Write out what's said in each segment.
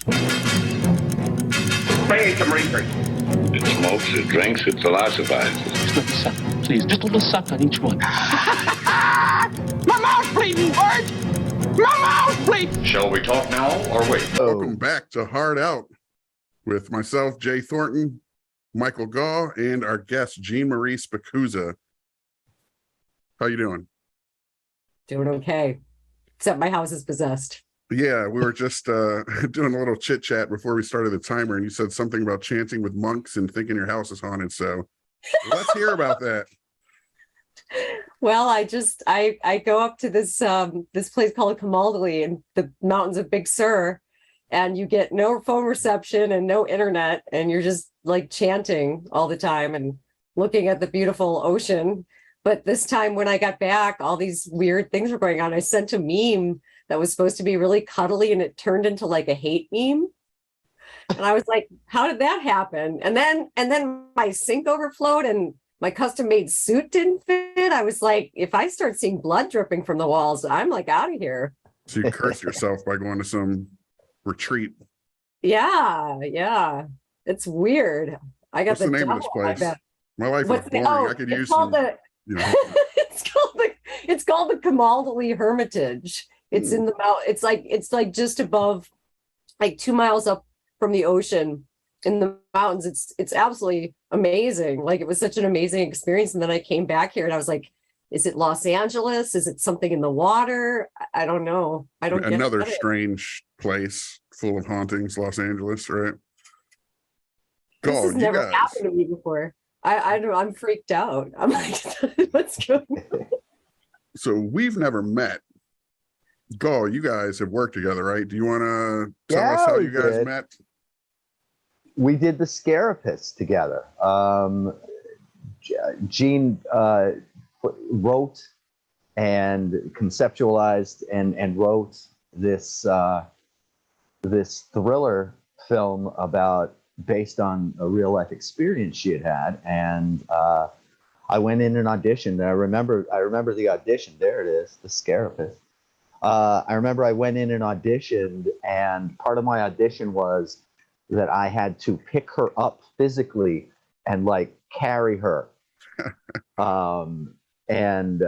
Bring me some research. It smokes, it drinks, it philosophizes. Just let me suck, please. Just a little suck on each one. My mouth bleeding, Bart! My mouth bleeding! Shall we talk now or wait? Welcome back to Hard Out with myself, Jay Thornton, Michael Gull, and our guest, Jeanne Marie Spicuzza. How you doing? Doing okay, except my house is possessed. Yeah, we were just doing a little chit chat before we started the timer, and you said something about chanting with monks and thinking your house is haunted. So let's hear about that. Well, I go up to this place called Camaldoli in the mountains of Big Sur, and you get no phone reception and no internet, and you're just like chanting all the time and looking at the beautiful ocean. But this time when I got back, all these weird things were going on. I sent a meme that was supposed to be really cuddly, and it turned into like a hate meme. And I was like, how did that happen? And then my sink overflowed and my custom made suit didn't fit. I was like, if I start seeing blood dripping from the walls, I'm like out of here. So you curse yourself by going to some retreat. Yeah. It's weird. I got What's the name of this place? My life is boring. I could use some, you know. it's called the Camaldoli Hermitage. It's in the mountain. It's like just above, like 2 miles up from the ocean in the mountains. It's absolutely amazing. Like, it was such an amazing experience. And then I came back here and I was like, is it Los Angeles? Is it something in the water? I don't know. I don't get another strange place full of hauntings, Los Angeles, right? This has never happened to me before. I'm freaked out. I'm like, what's going on? So we've never met. Gull, you guys have worked together, right? Do you want to tell us how you guys met? We did the Scarapist together. Jeanne wrote and conceptualized and wrote this thriller film based on a real life experience she had, and I went in and auditioned. And I remember the audition. There it is, the Scarapist. I remember I went in and auditioned, and part of my audition was that I had to pick her up physically and like carry her. And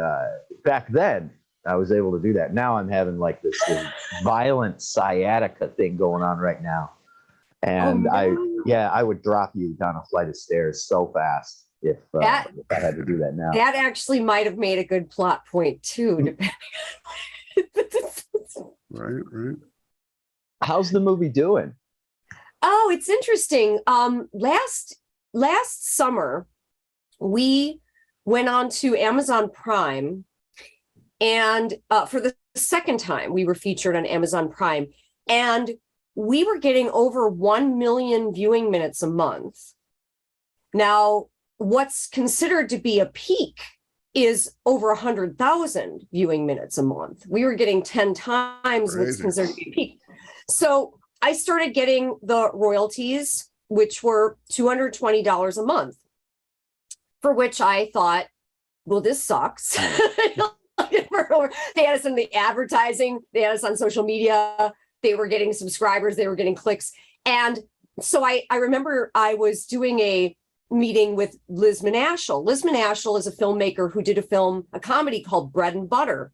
back then I was able to do that. Now I'm having like this violent sciatica thing going on right now. And I would drop you down a flight of stairs so fast if I had to do that now. That actually might have made a good plot point too. Right. How's the movie doing? Oh, it's interesting. Last summer, we went on to Amazon Prime, and for the second time, we were featured on Amazon Prime, and we were getting over 1 million viewing minutes a month. Now, what's considered to be a peak is over 100,000 viewing minutes a month. We were getting 10 times what's considered to be a peak. So I started getting the royalties, which were $220 a month, for which I thought, well, this sucks. They had us in the advertising, they had us on social media, they were getting subscribers, they were getting clicks. And so I remember I was doing a meeting with Liz Manashil. Liz Manashil is a filmmaker who did a comedy called Bread and Butter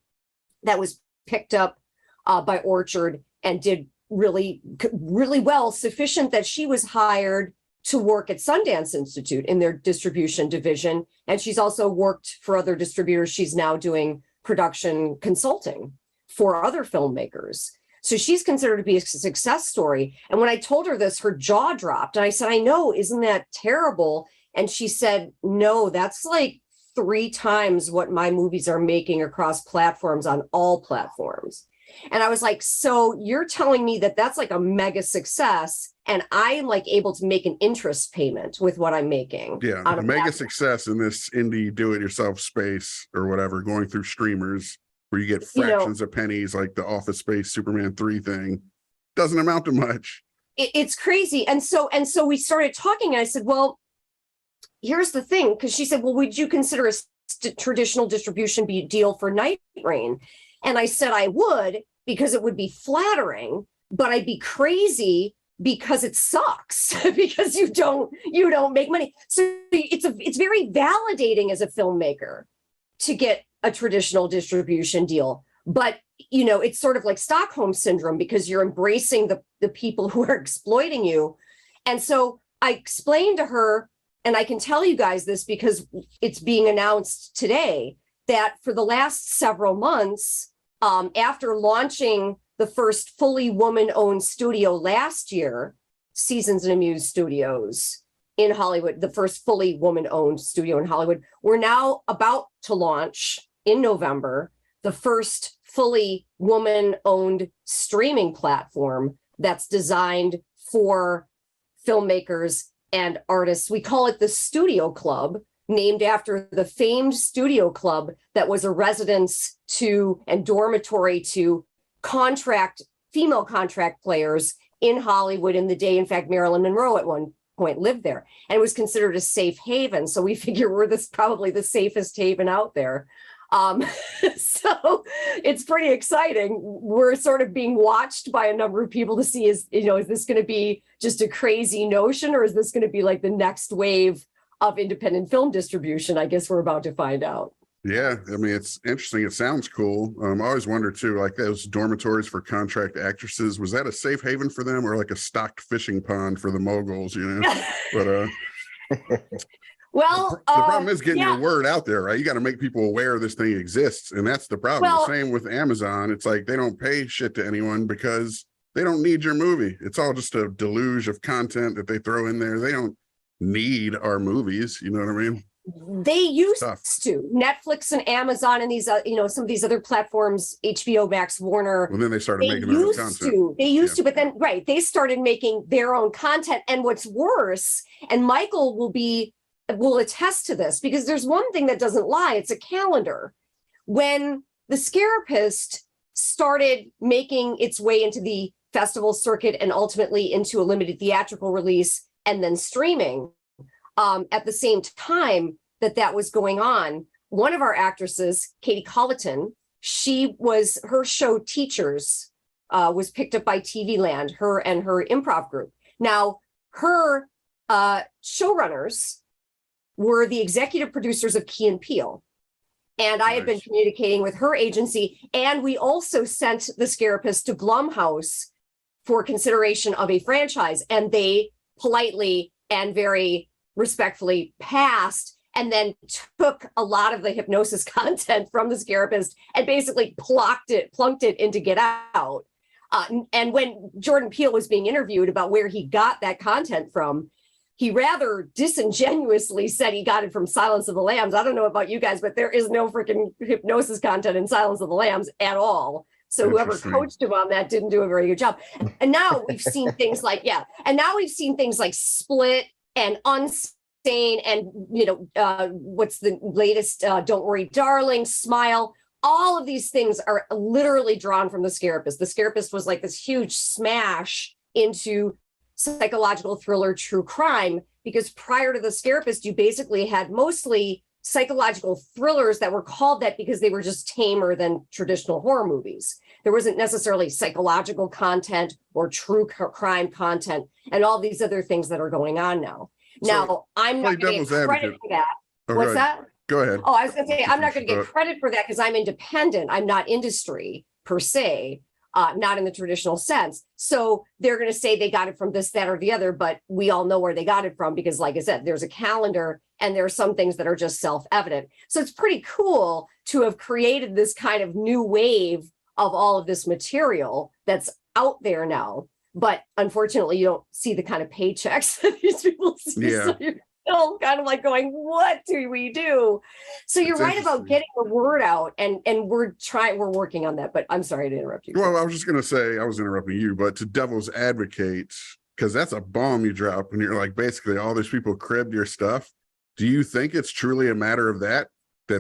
that was picked up by Orchard and did really, really well, sufficient that she was hired to work at Sundance Institute in their distribution division. And she's also worked for other distributors. She's now doing production consulting for other filmmakers. So she's considered to be a success story. And when I told her this, her jaw dropped. And I said, I know, isn't that terrible? And she said, no, that's like 3 times what my movies are making across platforms on all platforms. And I was like, so you're telling me that that's like a mega success, and I'm like able to make an interest payment with what I'm making. Yeah, a mega success in this indie do-it-yourself space or whatever, going through streamers where you get fractions of pennies, like the Office Space Superman 3 thing, doesn't amount to much. It's crazy. And so we started talking, and I said, well, here's the thing, because she said, well, would you consider a traditional distribution deal for Night Rain? And I said I would, because it would be flattering, but I'd be crazy because it sucks because you don't make money. So it's very validating as a filmmaker to get a traditional distribution deal. But, you know, it's sort of like Stockholm syndrome because you're embracing the people who are exploiting you. And so I explained to her, and I can tell you guys this because it's being announced today, that for the last several months, after launching the first fully woman-owned studio last year, Seasons and Amuse Studios in Hollywood, the first fully woman-owned studio in Hollywood, we're now about to launch in November the first fully woman-owned streaming platform that's designed for filmmakers and artists. We call it the Studio Club, named after the famed studio club that was a residence to and dormitory to female contract players in Hollywood in the day. In fact, Marilyn Monroe at one point lived there, and it was considered a safe haven. So we figure we're probably the safest haven out there. So it's pretty exciting. We're sort of being watched by a number of people to see, is this going to be just a crazy notion, or is this going to be like the next wave of independent film distribution? I guess we're about to find out. Yeah, I mean, it's interesting. It sounds cool. I always wonder too, like those dormitories for contract actresses, was that a safe haven for them or like a stocked fishing pond for the moguls, you know? But well, the problem is getting your word out there, right? You got to make people aware this thing exists, and that's the problem. The same with Amazon. It's like they don't pay shit to anyone because they don't need your movie. It's all just a deluge of content that they throw in there. They don't need our movies. You know what I mean? They used to. Netflix and Amazon and these, some of these other platforms, HBO Max, Warner. Well, then they started making their own content. They used to, but then, right, they started making their own content. And what's worse, and Michael will attest to this, because there's one thing that doesn't lie, it's a calendar. When the Scarapist started making its way into the festival circuit and ultimately into a limited theatrical release and then streaming, at the same time that was going on, one of our actresses, Katie Colleton, her show Teachers was picked up by TV Land, her and her improv group. Now, her showrunners were the executive producers of Key and Peele. And I had been communicating with her agency, and we also sent the Scarapist to Blumhouse for consideration of a franchise, and they politely and very respectfully passed, and then took a lot of the hypnosis content from the Scarapist and basically plunked it into Get Out. And when Jordan Peele was being interviewed about where he got that content from, he rather disingenuously said he got it from Silence of the Lambs. I don't know about you guys, but there is no freaking hypnosis content in Silence of the Lambs at all. So whoever coached him on that didn't do a very good job. And now we've seen things like, Split and Unsane and, what's the latest, Don't Worry, Darling, Smile. All of these things are literally drawn from the Scarapist. The Scarapist was like this huge smash into psychological thriller, true crime, because prior to the Scarapist, you basically had mostly psychological thrillers that were called that because they were just tamer than traditional horror movies. There wasn't necessarily psychological content or true crime content and all these other things that are going on now. Now, I'm not going to get credit for that. What's that? Go ahead. Oh, I was going to say, I'm not going to get credit for that because I'm independent. I'm not industry per se. Not in the traditional sense. So they're going to say they got it from this, that, or the other, but we all know where they got it from because, like I said, there's a calendar and there are some things that are just self-evident. So it's pretty cool to have created this kind of new wave of all of this material that's out there now. But unfortunately, you don't see the kind of paychecks that these people see. Yeah. So you're still kind of like going, what do we do? So you're right about getting the word out, and we're working on that. But I'm sorry to interrupt you. Well, I was just going to say, I was interrupting you, but to devil's advocate, because that's a bomb you drop and you're like, basically all these people cribbed your stuff. Do you think it's truly a matter of that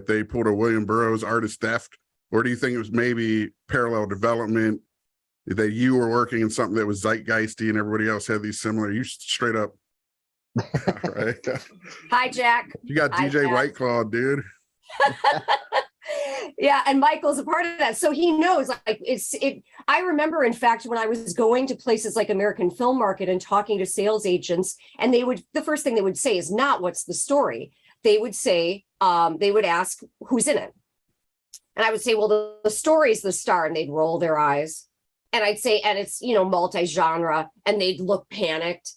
they pulled a William Burroughs artist theft? Or do you think it was maybe parallel development, that you were working in something that was zeitgeisty and everybody else had these similar? You straight up. Right. Hi, Jack. You got DJ White Claw, dude. Yeah, and Michael's a part of that, so he knows. Like I remember, in fact, when I was going to places like American Film Market and talking to sales agents, and the first thing they would say is not what's the story. They would say, they would ask who's in it, and I would say, well, the story's the star, and they'd roll their eyes, and I'd say, and it's multi-genre, and they'd look panicked,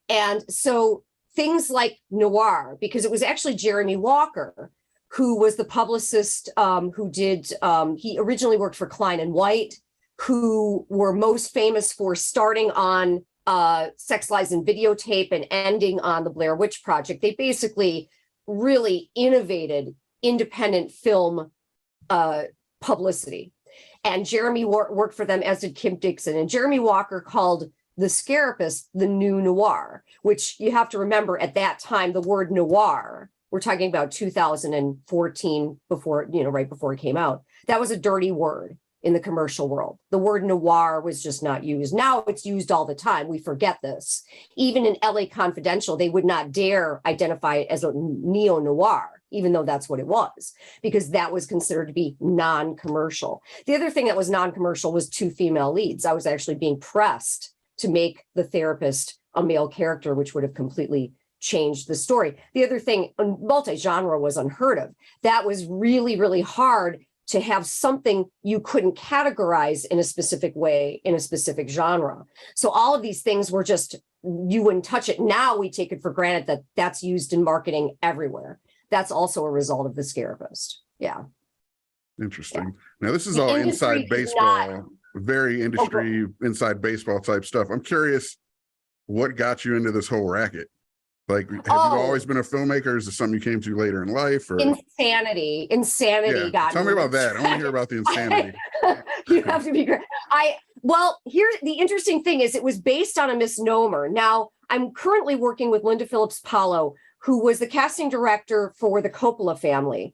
and so things like noir, because it was actually Jeremy Walker who was the publicist who did, he originally worked for Klein and White, who were most famous for starting on Sex, Lies, and Videotape and ending on the Blair Witch Project. They basically really innovated independent film publicity. And Jeremy worked for them, as did Kim Dixon. And Jeremy Walker called the Scarapist the new noir, which you have to remember at that time, the word noir, we're talking about 2014, before, right before it came out. That was a dirty word in the commercial world. The word noir was just not used. Now it's used all the time. We forget this. Even in LA Confidential, they would not dare identify it as a neo-noir, even though that's what it was, because that was considered to be non-commercial. The other thing that was non-commercial was 2 female leads. I was actually being pressed to make the therapist a male character, which would have completely changed the story. The other thing, multi-genre was unheard of. That was really, really hard to have something you couldn't categorize in a specific way, in a specific genre. So all of these things were just, you wouldn't touch it. Now we take it for granted that that's used in marketing everywhere. That's also a result of the Scarapist. Yeah. Interesting. Yeah. Now this is all inside baseball, very industry, inside baseball type stuff. I'm curious, what got you into this whole racket? Like, have you always been a filmmaker? Or is this something you came to later in life? Or insanity got tell me about that. I want to hear about the insanity. You have to be great. Well, here, the interesting thing is it was based on a misnomer. Now, I'm currently working with Linda Phillips Paulo, who was the casting director for the Coppola family.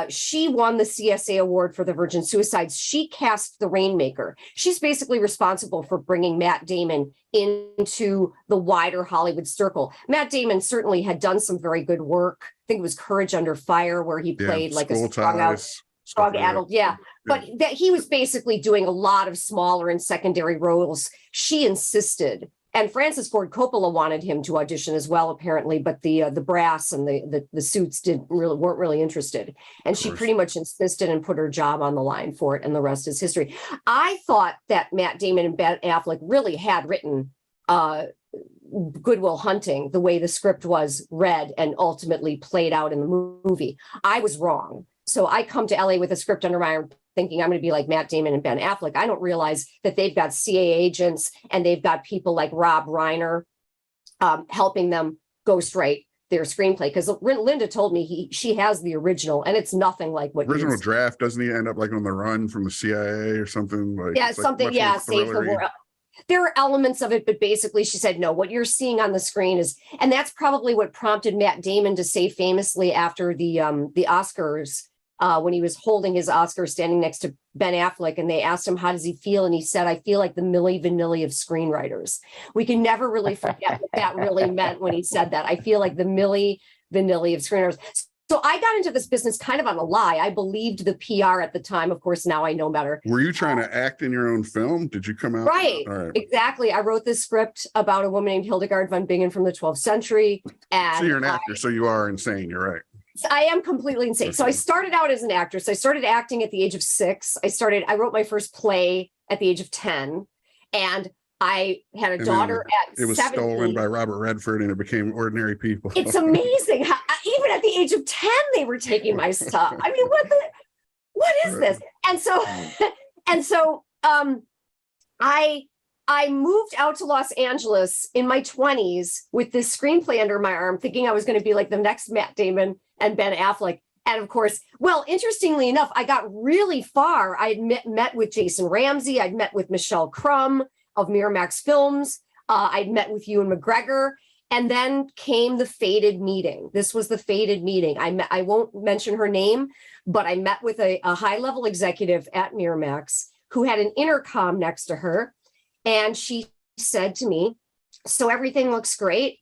She won the CSA award for the Virgin Suicides. She cast the Rainmaker. She's basically responsible for bringing Matt Damon into the wider Hollywood circle. Matt Damon certainly had done some very good work. I think it was Courage Under Fire, where he played like a drug addled. Yeah. But that he was basically doing a lot of smaller and secondary roles. She insisted. And Francis Ford Coppola wanted him to audition as well, apparently, but the brass and the suits weren't really interested. And she pretty much insisted and put her job on the line for it, and the rest is history. I thought that Matt Damon and Ben Affleck really had written Good Will Hunting the way the script was read and ultimately played out in the movie. I was wrong. So I come to LA with a script under my arm, thinking I'm going to be like Matt Damon and Ben Affleck. I don't realize that they've got CIA agents and they've got people like Rob Reiner helping them ghostwrite their screenplay. Because Linda told me she has the original, and it's nothing like what original draft. Doesn't he end up like on the run from the CIA or something? Like, yeah, something. Like Save the World. There are elements of it, but basically she said, no, what you're seeing on the screen is, and that's probably what prompted Matt Damon to say famously after the Oscars, when he was holding his Oscar standing next to Ben Affleck, and they asked him, how does he feel? And he said, I feel like the Milli Vanilli of screenwriters. We can never really forget what that really meant when he said that. I feel like the Milli Vanilli of screenwriters. So I got into this business kind of on a lie. I believed the PR at the time. Of course, now I know better. Were you trying to act in your own film? Did you come out? Right. Exactly. I wrote this script about a woman named Hildegard von Bingen from the 12th century. And so you're an actor, so you are insane. You're right. I am completely insane. So I started out as an actress. I started acting at the age of 6. I wrote my first play at the age of 10. And I had a daughter at 17. It was 17. Stolen by Robert Redford, and it became Ordinary People. It's amazing how even at the age of 10, they were taking my stuff. I mean, what is this? And so I moved out to Los Angeles in my 20s with this screenplay under my arm, thinking I was going to be like the next Matt Damon and Ben Affleck. And of course, well, interestingly enough, I got really far. I had met with Jason Ramsey. I'd met with Michelle Crum of Miramax Films. I'd met with Ewan McGregor. And then came the fated meeting. This was the fated meeting. I won't mention her name, but I met with a high-level executive at Miramax who had an intercom next to her. And she said to me, so everything looks great.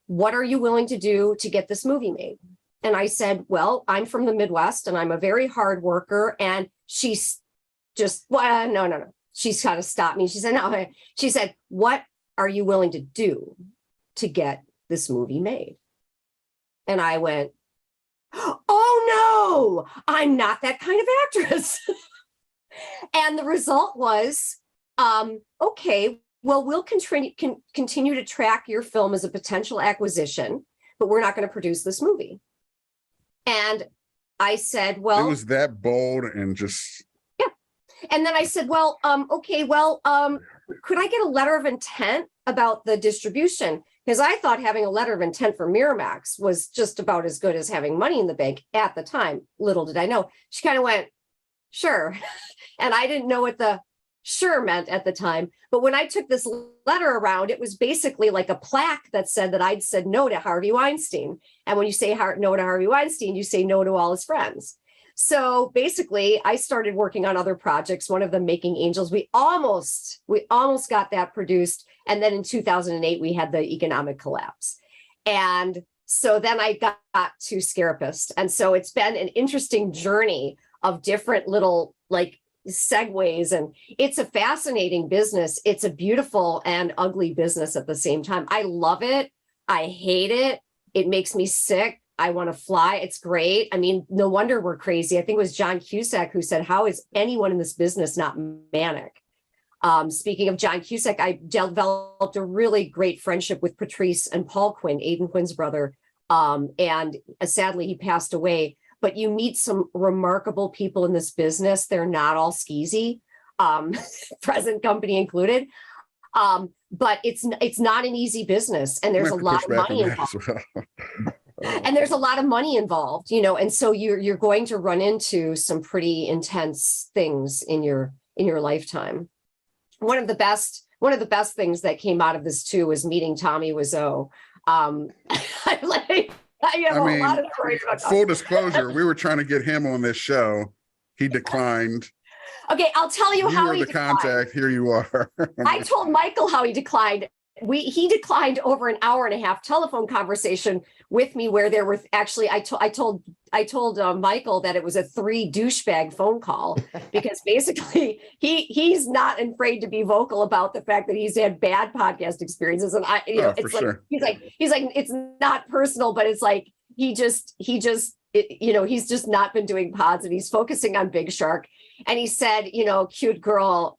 What are you willing to do to get this movie made? And I said, well, I'm from the Midwest and I'm a very hard worker. And she's just, well, no. She's kind of stopped me. She said, no. She said, what are you willing to do to get this movie made? And I went, oh no, I'm not that kind of actress. And the result was, okay, well, we'll continue to track your film as a potential acquisition, but we're not going to produce this movie. And I said, well, it was that bold and just. Yeah. And then I said, well, okay, well, could I get a letter of intent about the distribution? Because I thought having a letter of intent for Miramax was just about as good as having money in the bank at the time. Little did I know. She kind of went, sure. And I didn't know what the sure meant at the time. But when I took this letter around, it was basically like a plaque that said that I'd said no to Harvey Weinstein. And when you say no to Harvey Weinstein, you say no to all his friends. So basically, I started working on other projects, one of them Making Angels. We almost got that produced. And then in 2008, we had the economic collapse. And so then I got to Scarapist. And so it's been an interesting journey of different little like segues, and it's a fascinating business. It's a beautiful and ugly business at the same time. I love it. I hate it. It makes me sick. I want to fly. It's great. I mean, no wonder we're crazy. I think it was John Cusack who said, how is anyone in this business not manic? Speaking of John Cusack, I developed a really great friendship with Patrice and Paul Quinn, Aidan Quinn's brother. And sadly, he passed away. But you meet some remarkable people in this business. They're not all skeezy, present company included. But it's not an easy business, and there's a lot of money involved. And there's a lot of money involved, you know, and so you're going to run into some pretty intense things in your lifetime. One of the best things that came out of this too was meeting Tommy Wiseau. A lot of stories about full disclosure, we were trying to get him on this show. He declined. Okay, I'll tell you how he declined. Contact. Here you are. I told Michael how he declined. He declined over an hour and a half telephone conversation with me, where there were actually I told Michael that it was a 3 douchebag phone call, because basically he's not afraid to be vocal about the fact that he's had bad podcast experiences, and it's like sure. he's like it's not personal, but it's like he's just not been doing pods, and he's focusing on Big Shark. And he said, cute girl,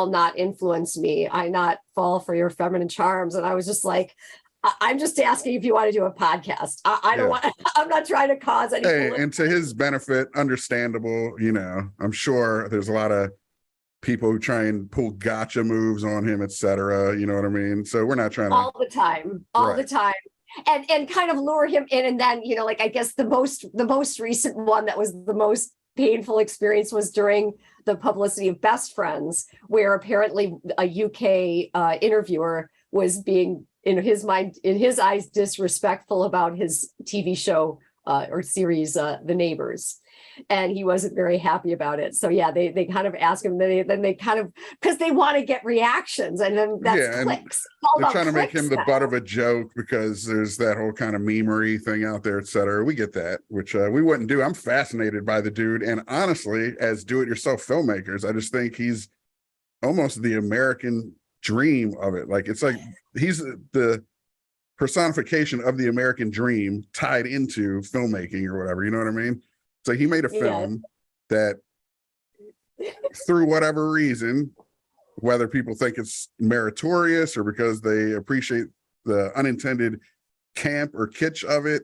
not influence me. I not fall for your feminine charms. And I was just like, I'm just asking if you want to do a podcast. I don't want, I'm not trying to cause any. Hey, and to his benefit, understandable, I'm sure there's a lot of people who try and pull gotcha moves on him, etc. You know what I mean? So we're not trying to. All the time. And kind of lure him in. And then, I guess the most recent one that was the most painful experience was during the publicity of Best Friends, where apparently a UK interviewer was being, in his eyes, disrespectful about his TV show or series, The Neighbors. And he wasn't very happy about it. So yeah, they kind of ask him, then they kind of, because they want to get reactions, and then that's clicks. They're trying to make him the butt of a joke because there's that whole kind of memery thing out there, et cetera. We get that, which we wouldn't do. I'm fascinated by the dude. And honestly, as do-it-yourself filmmakers, I just think he's almost the American dream of it. Like, it's like he's the personification of the American dream tied into filmmaking or whatever. You know what I mean? So he made a film that, through whatever reason, whether people think it's meritorious or because they appreciate the unintended camp or kitsch of it,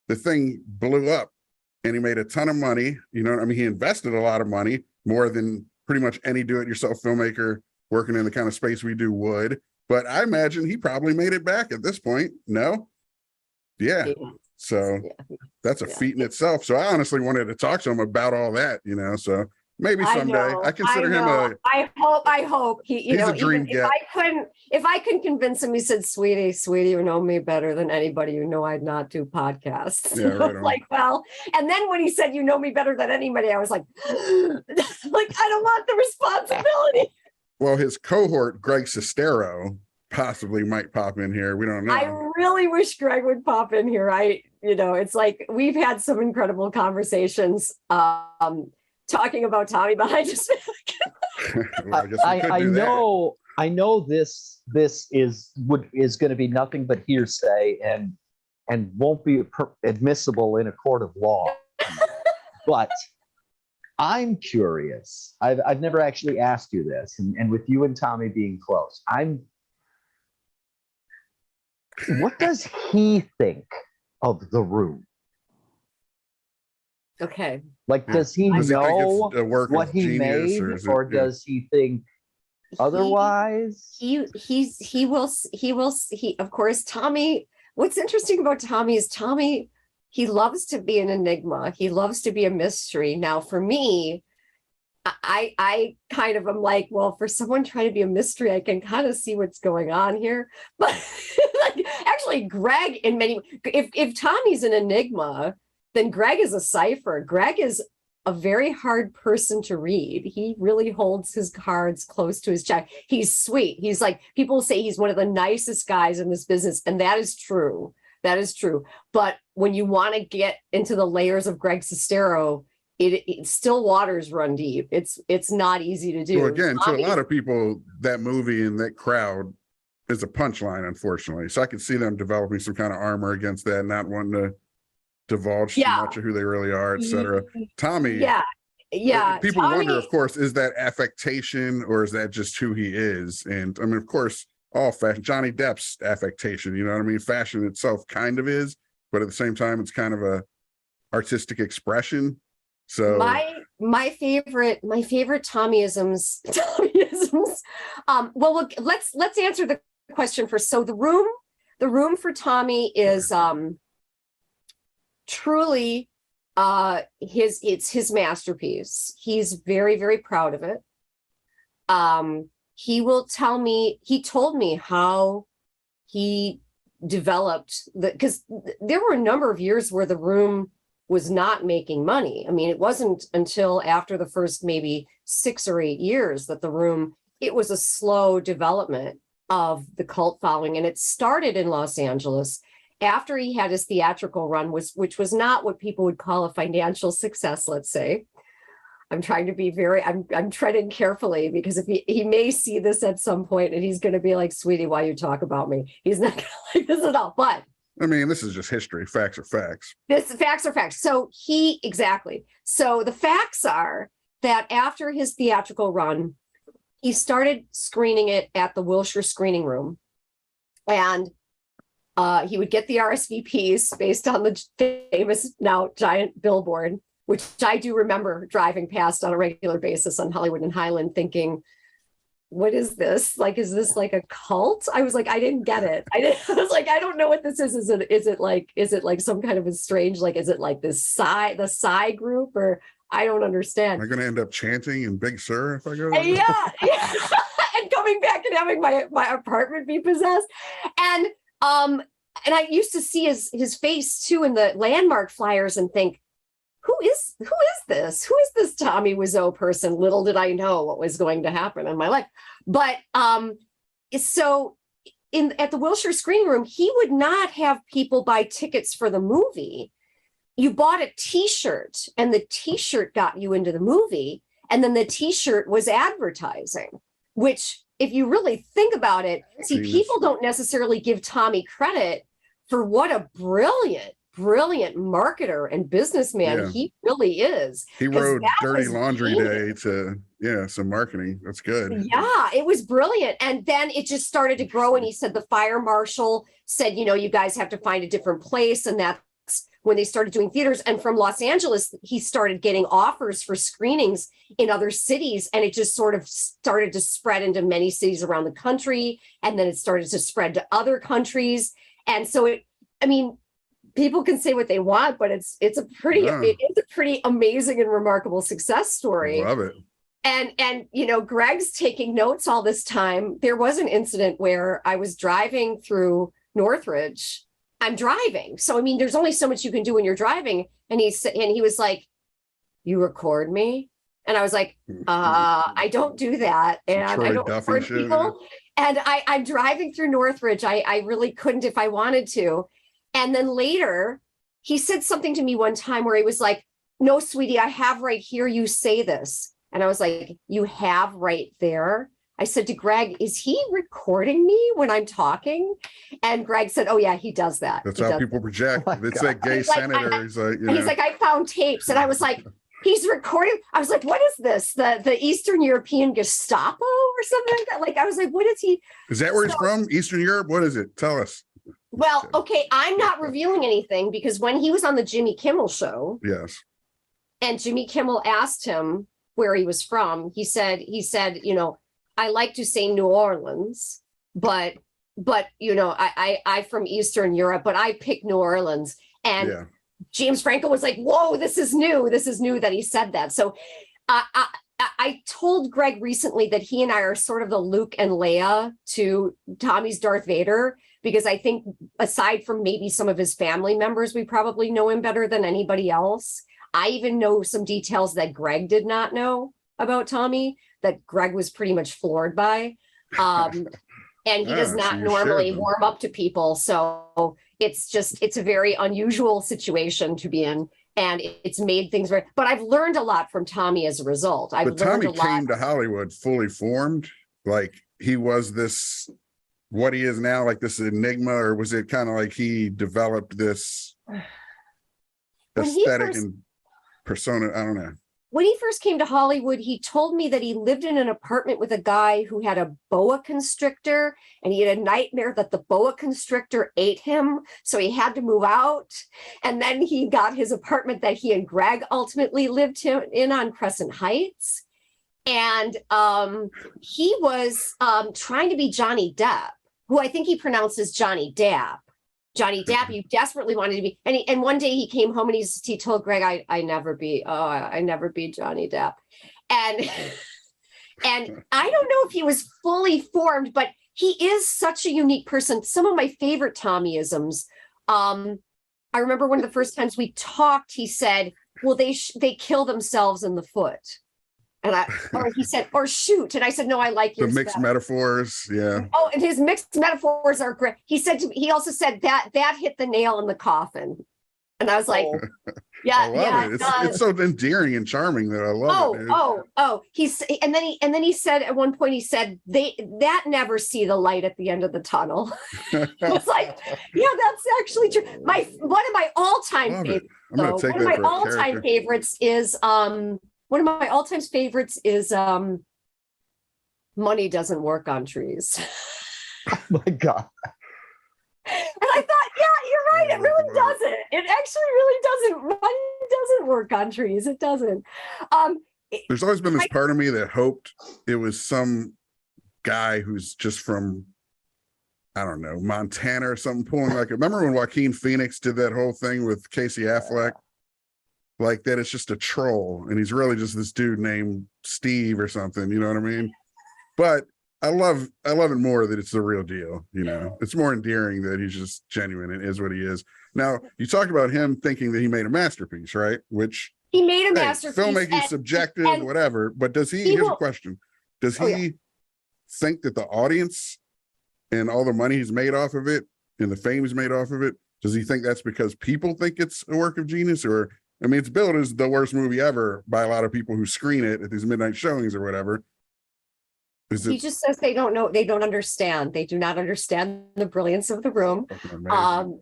the thing blew up, and he made a ton of money. You know what I mean? He invested a lot of money, more than pretty much any do-it-yourself filmmaker working in the kind of space we do would. But I imagine he probably made it back at this point. No? Yeah. So that's a feat in itself. So I honestly wanted to talk to him about all that, so maybe someday. I consider him I hope he's a dream get. If I can convince him, he said, sweetie, you know me better than anybody. I'd not do podcasts. Yeah, right on. Like, well, and then when he said, you know me better than anybody, I was like, I don't want the responsibility. Well, his cohort, Greg Sestero, possibly might pop in here. We don't know. I really wish Greg would pop in here. it's like we've had some incredible conversations talking about Tommy behind his back. Well, I guess we could do that. I know this is going to be nothing but hearsay and won't be admissible in a court of law. But I'm curious. I've never actually asked you this, and with you and Tommy being close, what does he think of The Room? Okay. Like, does he know what he made, or yeah. does he think otherwise? He of course, Tommy, what's interesting about Tommy is he loves to be an enigma. He loves to be a mystery. Now, for me, I kind of am like, well, for someone trying to be a mystery, I can kind of see what's going on here. But like, actually, Greg, if Tommy's an enigma, then Greg is a cipher. Greg is a very hard person to read. He really holds his cards close to his chest. He's sweet. He's like, people say he's one of the nicest guys in this business, and that is true. That is true. But when you want to get into the layers of Greg Sestero, it still waters run deep. It's not easy to do. Well, again, to a lot of people, that movie and that crowd is a punchline, unfortunately. So I could see them developing some kind of armor against that, not wanting to divulge too much of who they really are, etc. Tommy, people Tommy, wonder, of course, is that affectation or is that just who he is? And I mean, of course, all fashion, Johnny Depp's affectation, you know what I mean? Fashion itself kind of is, but at the same time, it's kind of a artistic expression. So my favorite Tommyisms. Well, look, let's answer the question first. So the room for Tommy is truly it's his masterpiece. He's very, very proud of it. He told me how he developed because there were a number of years where the room was not making money. I mean, it wasn't until after the first maybe 6 or 8 years that the room, it was a slow development of the cult following. And it started in Los Angeles after he had his theatrical run, which was not what people would call a financial success, let's say. I'm trying to be I'm treading carefully because if he may see this at some point and he's going to be like, sweetie, why you talk about me? He's not going to like this at all. But I mean, this is just history. Facts are facts. Facts are facts. So So the facts are that after his theatrical run, he started screening it at the Wilshire Screening Room. And he would get the RSVPs based on the famous now giant billboard, which I do remember driving past on a regular basis on Hollywood and Highland thinking, what is this? Like, is this like a cult? I was like, I didn't get it. I was like, I don't know what this is. Is it like some kind of a strange, like, is it like the Psy group, or I don't understand. Am I going to end up chanting in Big Sur if I go there? Yeah. And coming back and having my apartment be possessed. And I used to see his face too in the landmark flyers and think, who is this? Who is this Tommy Wiseau person? Little did I know what was going to happen in my life. But so at the Wilshire Screening Room, he would not have people buy tickets for the movie. You bought a T-shirt, and the T-shirt got you into the movie, and then the T-shirt was advertising, which, if you really think about it, people don't necessarily give Tommy credit for what a brilliant marketer and businessman he really is. He rode Dirty Laundry Day to some marketing. That's good. Yeah, it was brilliant. And then it just started to grow. And he said the fire marshal said, you guys have to find a different place. And that's when they started doing theaters. And from Los Angeles, he started getting offers for screenings in other cities. And it just sort of started to spread into many cities around the country. And then it started to spread to other countries. And so people can say what they want, but it's a pretty amazing and remarkable success story. Love it. And Greg's taking notes all this time. There was an incident where I was driving through Northridge. I'm driving, so there's only so much you can do when you're driving. And he was like, "You record me?" And I was like, "I don't do that, and I don't record people." And I'm driving through Northridge. I really couldn't if I wanted to. And then later, he said something to me one time where he was like, no, sweetie, I have right here, you say this. And I was like, you have right there? I said to Greg, is he recording me when I'm talking? And Greg said, oh yeah, he does that. That's He how does people project. Oh my It's God. that gay He's like, senator. He's like, you know. He's like, I found tapes. And I was like, he's recording. I was like, what is this? The Eastern European Gestapo or something like that? Like, I was like, what is he? Is that where he's from? Eastern Europe? What is it? Tell us. Well, okay, I'm not revealing anything because when he was on the Jimmy Kimmel show Yes. and Jimmy Kimmel asked him where he was from, he said, you know, I like to say New Orleans, but you know, I from Eastern Europe, but I picked New Orleans. And Yeah. James Franco was like, whoa, this is new. This is new that he said that. So I told Greg recently that he and I are sort of the Luke and Leia to Tommy's Darth Vader, because I think aside from maybe some of his family members, we probably know him better than anybody else. I even know some details that Greg did not know about Tommy, that Greg was pretty much floored by. And he does so not you normally shared them. warm up to people. So it's a very unusual situation to be in. And it's made things very, but I've learned a lot from Tommy as a result. I've But learned Tommy a lot. came to Hollywood fully formed. Like he was this, what he is now, like this enigma, or was it kind of like he developed this When he aesthetic first- and persona? I don't know. When he first came to Hollywood, he told me that he lived in an apartment with a guy who had a boa constrictor, and he had a nightmare that the boa constrictor ate him. So he had to move out. And then he got his apartment that he and Greg ultimately lived in on Crescent Heights. And he was trying to be Johnny Depp, who I think he pronounces Johnny Depp. Johnny Depp, he desperately wanted to be, and one day he came home and he told Greg, I never be Johnny Depp. And I don't know if he was fully formed, but he is such a unique person. Some of my favorite Tommyisms. I remember one of the first times we talked, he said, well, they kill themselves in the foot. And he said, or shoot. And I said, no, I like The yours mixed better. metaphors. Yeah. Oh, and his mixed metaphors are great. He also said that hit the nail in the coffin. And I was like, yeah, I love yeah, it. it does. It's so endearing and charming that I love it. Dude. And then he said at one point, he said that never see the light at the end of the tunnel. It's like, yeah, that's actually true. One of my all-time Love it. favorites. I'm gonna take that for a all-time character. favorites is money doesn't work on trees. Oh my God. And I thought, yeah, you're right. It really doesn't. It actually really doesn't. Money doesn't work on trees. It doesn't. There's always been this part of me that hoped it was some guy who's just from, I don't know, Montana or something, pulling like, remember when Joaquin Phoenix did that whole thing with Casey Affleck? Like that it's just a troll and he's really just this dude named Steve or something, you know what I mean? But I love it more that it's the real deal, you know. It's more endearing that he's just genuine and is what he is. Now, you talked about him thinking that he made a masterpiece, right? Which he made a hey, masterpiece. filmmaking is subjective, and whatever. But does he? Here's a question: does he think that the audience and all the money he's made off of it and the fame he's made off of it, does he think that's because people think it's a work of genius? Or I mean, it's billed as the worst movie ever by a lot of people who screen it at these midnight showings or whatever. He just says they don't know, they don't understand. They do not understand the brilliance of the room.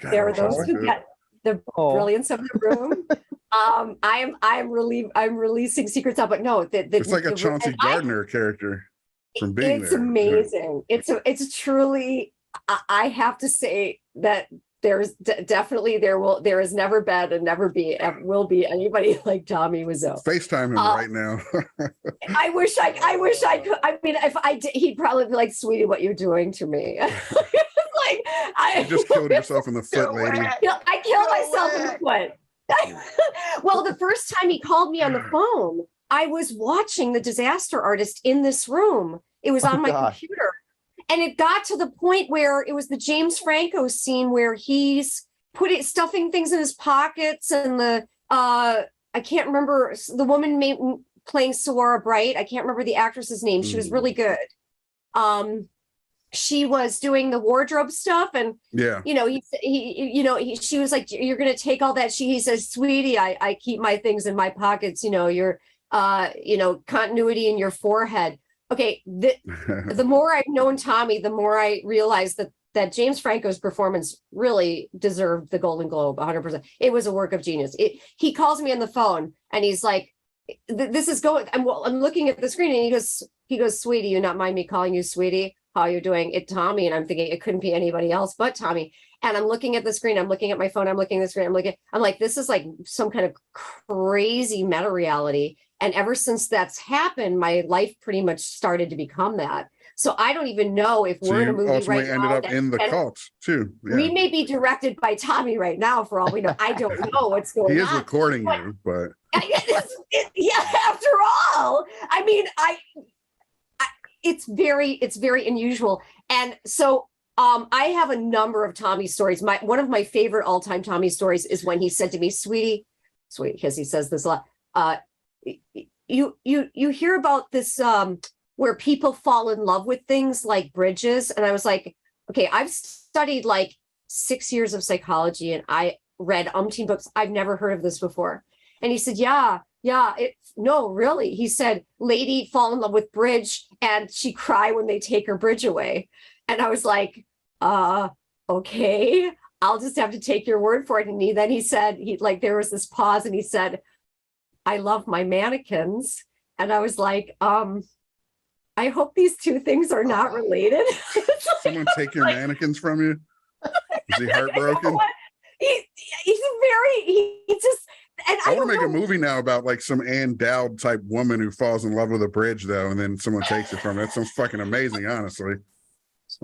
There are those who get the brilliance of the room. I'm releasing secrets out, but no, it's like a Chauncey Gardner character from being it's there. amazing. It's truly, I have to say that there's definitely there has never been and never will be anybody like Tommy Wiseau. FaceTime him right now. I wish I could. I mean, if I did, he'd probably be like, "Sweetie, what you doing to me?" Like You just killed yourself in the foot, lady. I killed myself in the foot. Well, the first time he called me on the phone, I was watching The Disaster Artist in this room. It was on my computer. And it got to the point where it was the James Franco scene where he's stuffing things in his pockets, and I can't remember the woman playing Sawara Bright. I can't remember the actress's name. She was really good. she was doing the wardrobe stuff, and Yeah. she was like, "You're going to take all that." He says, "Sweetie, I keep my things in my pockets. Your continuity in your forehead." Okay, the more I've known Tommy, the more I realized that James Franco's performance really deserved the Golden Globe 100%. It was a work of genius. He calls me on the phone and he's like, "This is going." I'm looking at the screen and he goes, "Sweetie, you not mind me calling you sweetie? How you doing?" It Tommy. And I'm thinking it couldn't be anybody else but Tommy. And I'm looking at the screen. I'm looking at my phone. I'm looking at the screen. I'm like, this is like some kind of crazy meta reality. And ever since that's happened, my life pretty much started to become that. So I don't even know if we're in a movie right now. Ended up in the cult too. Yeah. We may be directed by Tommy right now, for all we know. I don't know what's going on. He is recording you, but yeah. After all, I mean, it's very unusual. And so I have a number of Tommy stories. One of my favorite all-time Tommy stories is when he said to me, sweetie, because he says this a lot, you hear about this where people fall in love with things like bridges. And I was like, okay, I've studied like 6 years of psychology and I read umpteen books. I've never heard of this before. And he said, yeah, no, really. He said, lady fall in love with bridge and she cry when they take her bridge away. And I was like, okay, I'll just have to take your word for it. And then he said, there was this pause and he said, I love my mannequins. And I was like, I hope these two things are not related. Someone take your mannequins from you? Is he heartbroken? I want to make a movie now about like some Ann Dowd type woman who falls in love with a bridge though, and then someone takes it from her. That sounds fucking amazing, honestly.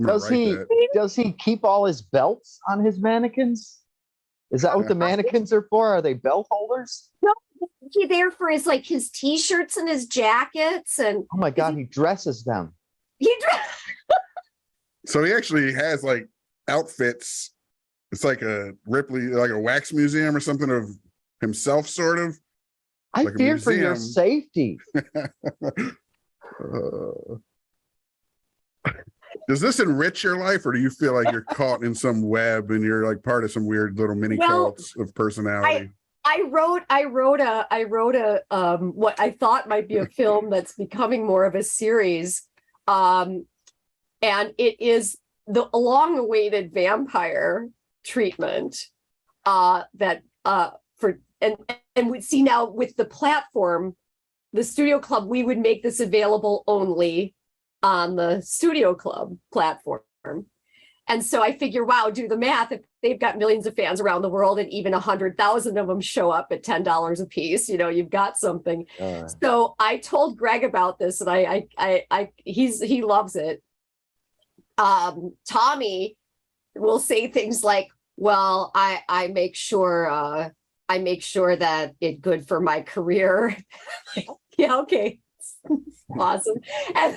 Does he keep all his belts on his mannequins? Is that what the mannequins are for? Are they belt holders? No, he's there for his t-shirts and his jackets. And oh my God, he dresses them. So he actually has like outfits. It's like a Ripley, like a wax museum or something of himself, sort of. I like fear for your safety. Does this enrich your life, or do you feel like you're caught in some web and you're like part of some weird little mini cults of personality? I wrote a what I thought might be a film that's becoming more of a series, and it is the long-awaited vampire treatment and we see now with the platform, the Studio Club, we would make this available only on the Studio Club platform. And so I figure, wow, do the math. If they've got millions of fans around the world and even 100,000 of them show up at $10 a piece, you've got something. So I told Greg about this and he loves it. Tommy will say things like, well, I make sure that it's good for my career. Yeah, okay. Awesome. And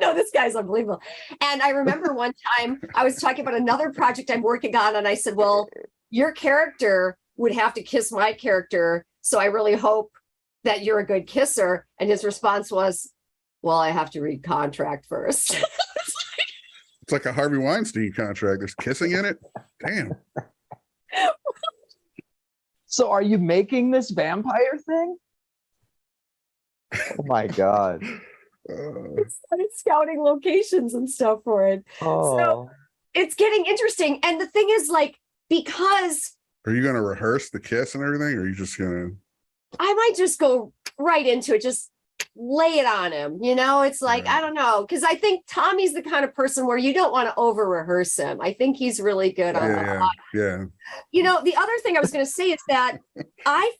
no, this guy's unbelievable. And I remember one time I was talking about another project I'm working on, and I said, well, your character would have to kiss my character, so I really hope that you're a good kisser. And his response was, well, I have to read contract first. It's like a Harvey Weinstein contract. There's kissing in it. Damn. So are you making this vampire thing? Oh my God. I started scouting locations and stuff for it. Oh. So it's getting interesting. And the thing is, like, because are you going to rehearse the kiss and everything, or are you just going to? I might just go right into it, just lay it on him. It's like, I don't know, because I think Tommy's the kind of person where you don't want to over rehearse him. I think he's really good on that. Yeah. The other thing I was going to say is that I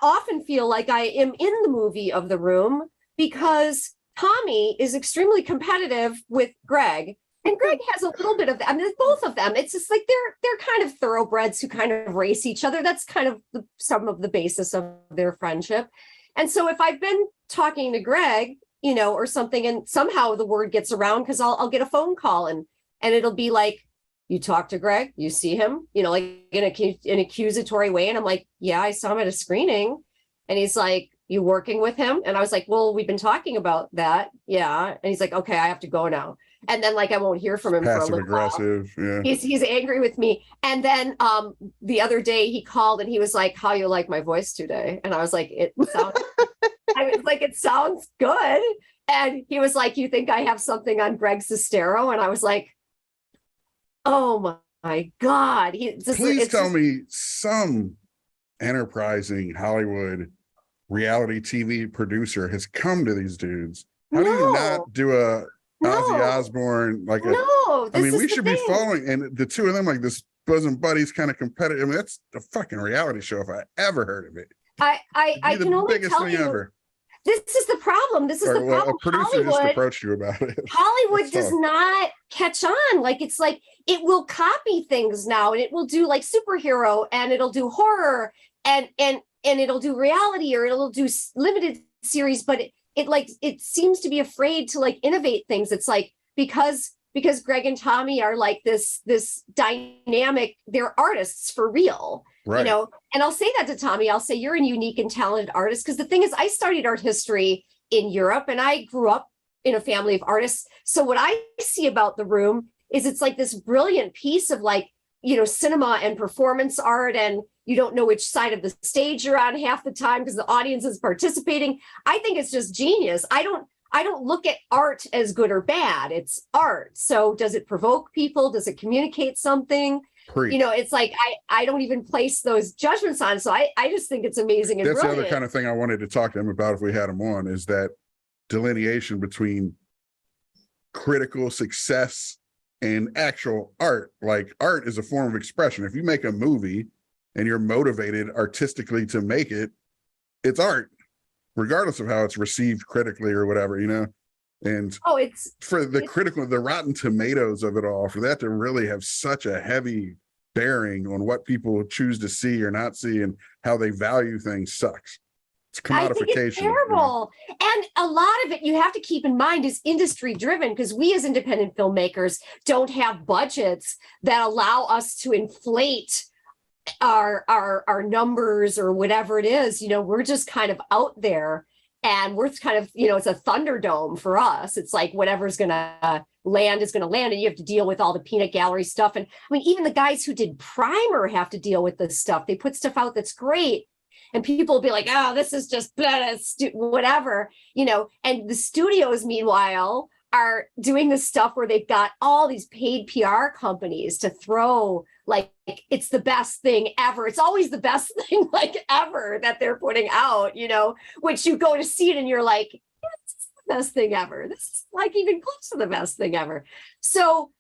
often feel like I am in the movie of the room because Tommy is extremely competitive with Greg, and Greg has a little bit of that. I mean, both of them. It's just like they're kind of thoroughbreds who kind of race each other. That's kind of some of the basis of their friendship. And so if I've been talking to Greg, or something, and somehow the word gets around because I'll get a phone call and it'll be like, you talk to Greg, you see him, like in an accusatory way. And I'm like, yeah, I saw him at a screening. And he's like, you working with him? And I was like, well, we've been talking about that. Yeah. And he's like, okay, I have to go now. And then like I won't hear from him for a Passive little while. aggressive. Yeah. He's angry with me. And then the other day he called and he was like, "How you like my voice today?" And I was like, "It sounds I was like, it sounds good." And he was like, "You think I have something on Greg Sestero?" And I was like, "Oh my God." Please tell me some enterprising Hollywood reality TV producer has come to these dudes. How do you not do a Ozzy Osbourne like a? No, I mean, we should be following, and the two of them like this bosom buddies kind of competitive. I mean, that's a fucking reality show if I ever heard of it. I can only biggest tell thing you. ever. This is the problem. This is the problem. A producer just approached you about it. Hollywood does not catch on. Like it's like it will copy things now, and it will do like superhero, and it'll do horror, and it'll do reality, or it'll do limited series. But it seems to be afraid to like innovate things. It's like because Greg and Tommy are like this dynamic. They're artists for real. Right. You know, and I'll say that to Tommy. I'll say you're a unique and talented artist, because the thing is, I studied art history in Europe and I grew up in a family of artists. So what I see about The Room is it's like this brilliant piece of like, you know, cinema and performance art, and you don't know which side of the stage you're on half the time because the audience is participating. I think it's just genius. I don't look at art as good or bad. It's art. So does it provoke people? Does it communicate something? You know, it's like I don't even place those judgments on. So I just think it's amazing and that's brilliant. the other kind of thing I wanted to talk to him about if we had him on, is that delineation between critical success and actual art. Like art is a form of expression. If you make a movie and you're motivated artistically to make it, it's art, regardless of how it's received critically or whatever, you know? And it's for the critical, the Rotten Tomatoes of it all, for that to really have such a heavy bearing on what people choose to see or not see and how they value things sucks. It's commodification. I think it's terrible. You know? And a lot of it you have to keep in mind is industry driven, because we as independent filmmakers don't have budgets that allow us to inflate our numbers or whatever it is. You know, we're just kind of out there. And we're kind of, you know, it's a Thunderdome for us. It's like whatever's going to land is going to land. And you have to deal with all the peanut gallery stuff. And I mean, even the guys who did Primer have to deal with this stuff. They put stuff out that's great. And people will be like, "Oh, this is just blah, whatever," you know. And the studios, meanwhile, are doing this stuff where they've got all these paid PR companies to throw like it's the best thing ever. It's always the best thing like ever that they're putting out, you know, which you go to see it and you're like, "Yeah, this is the best thing ever. This is like even close to the best thing ever." So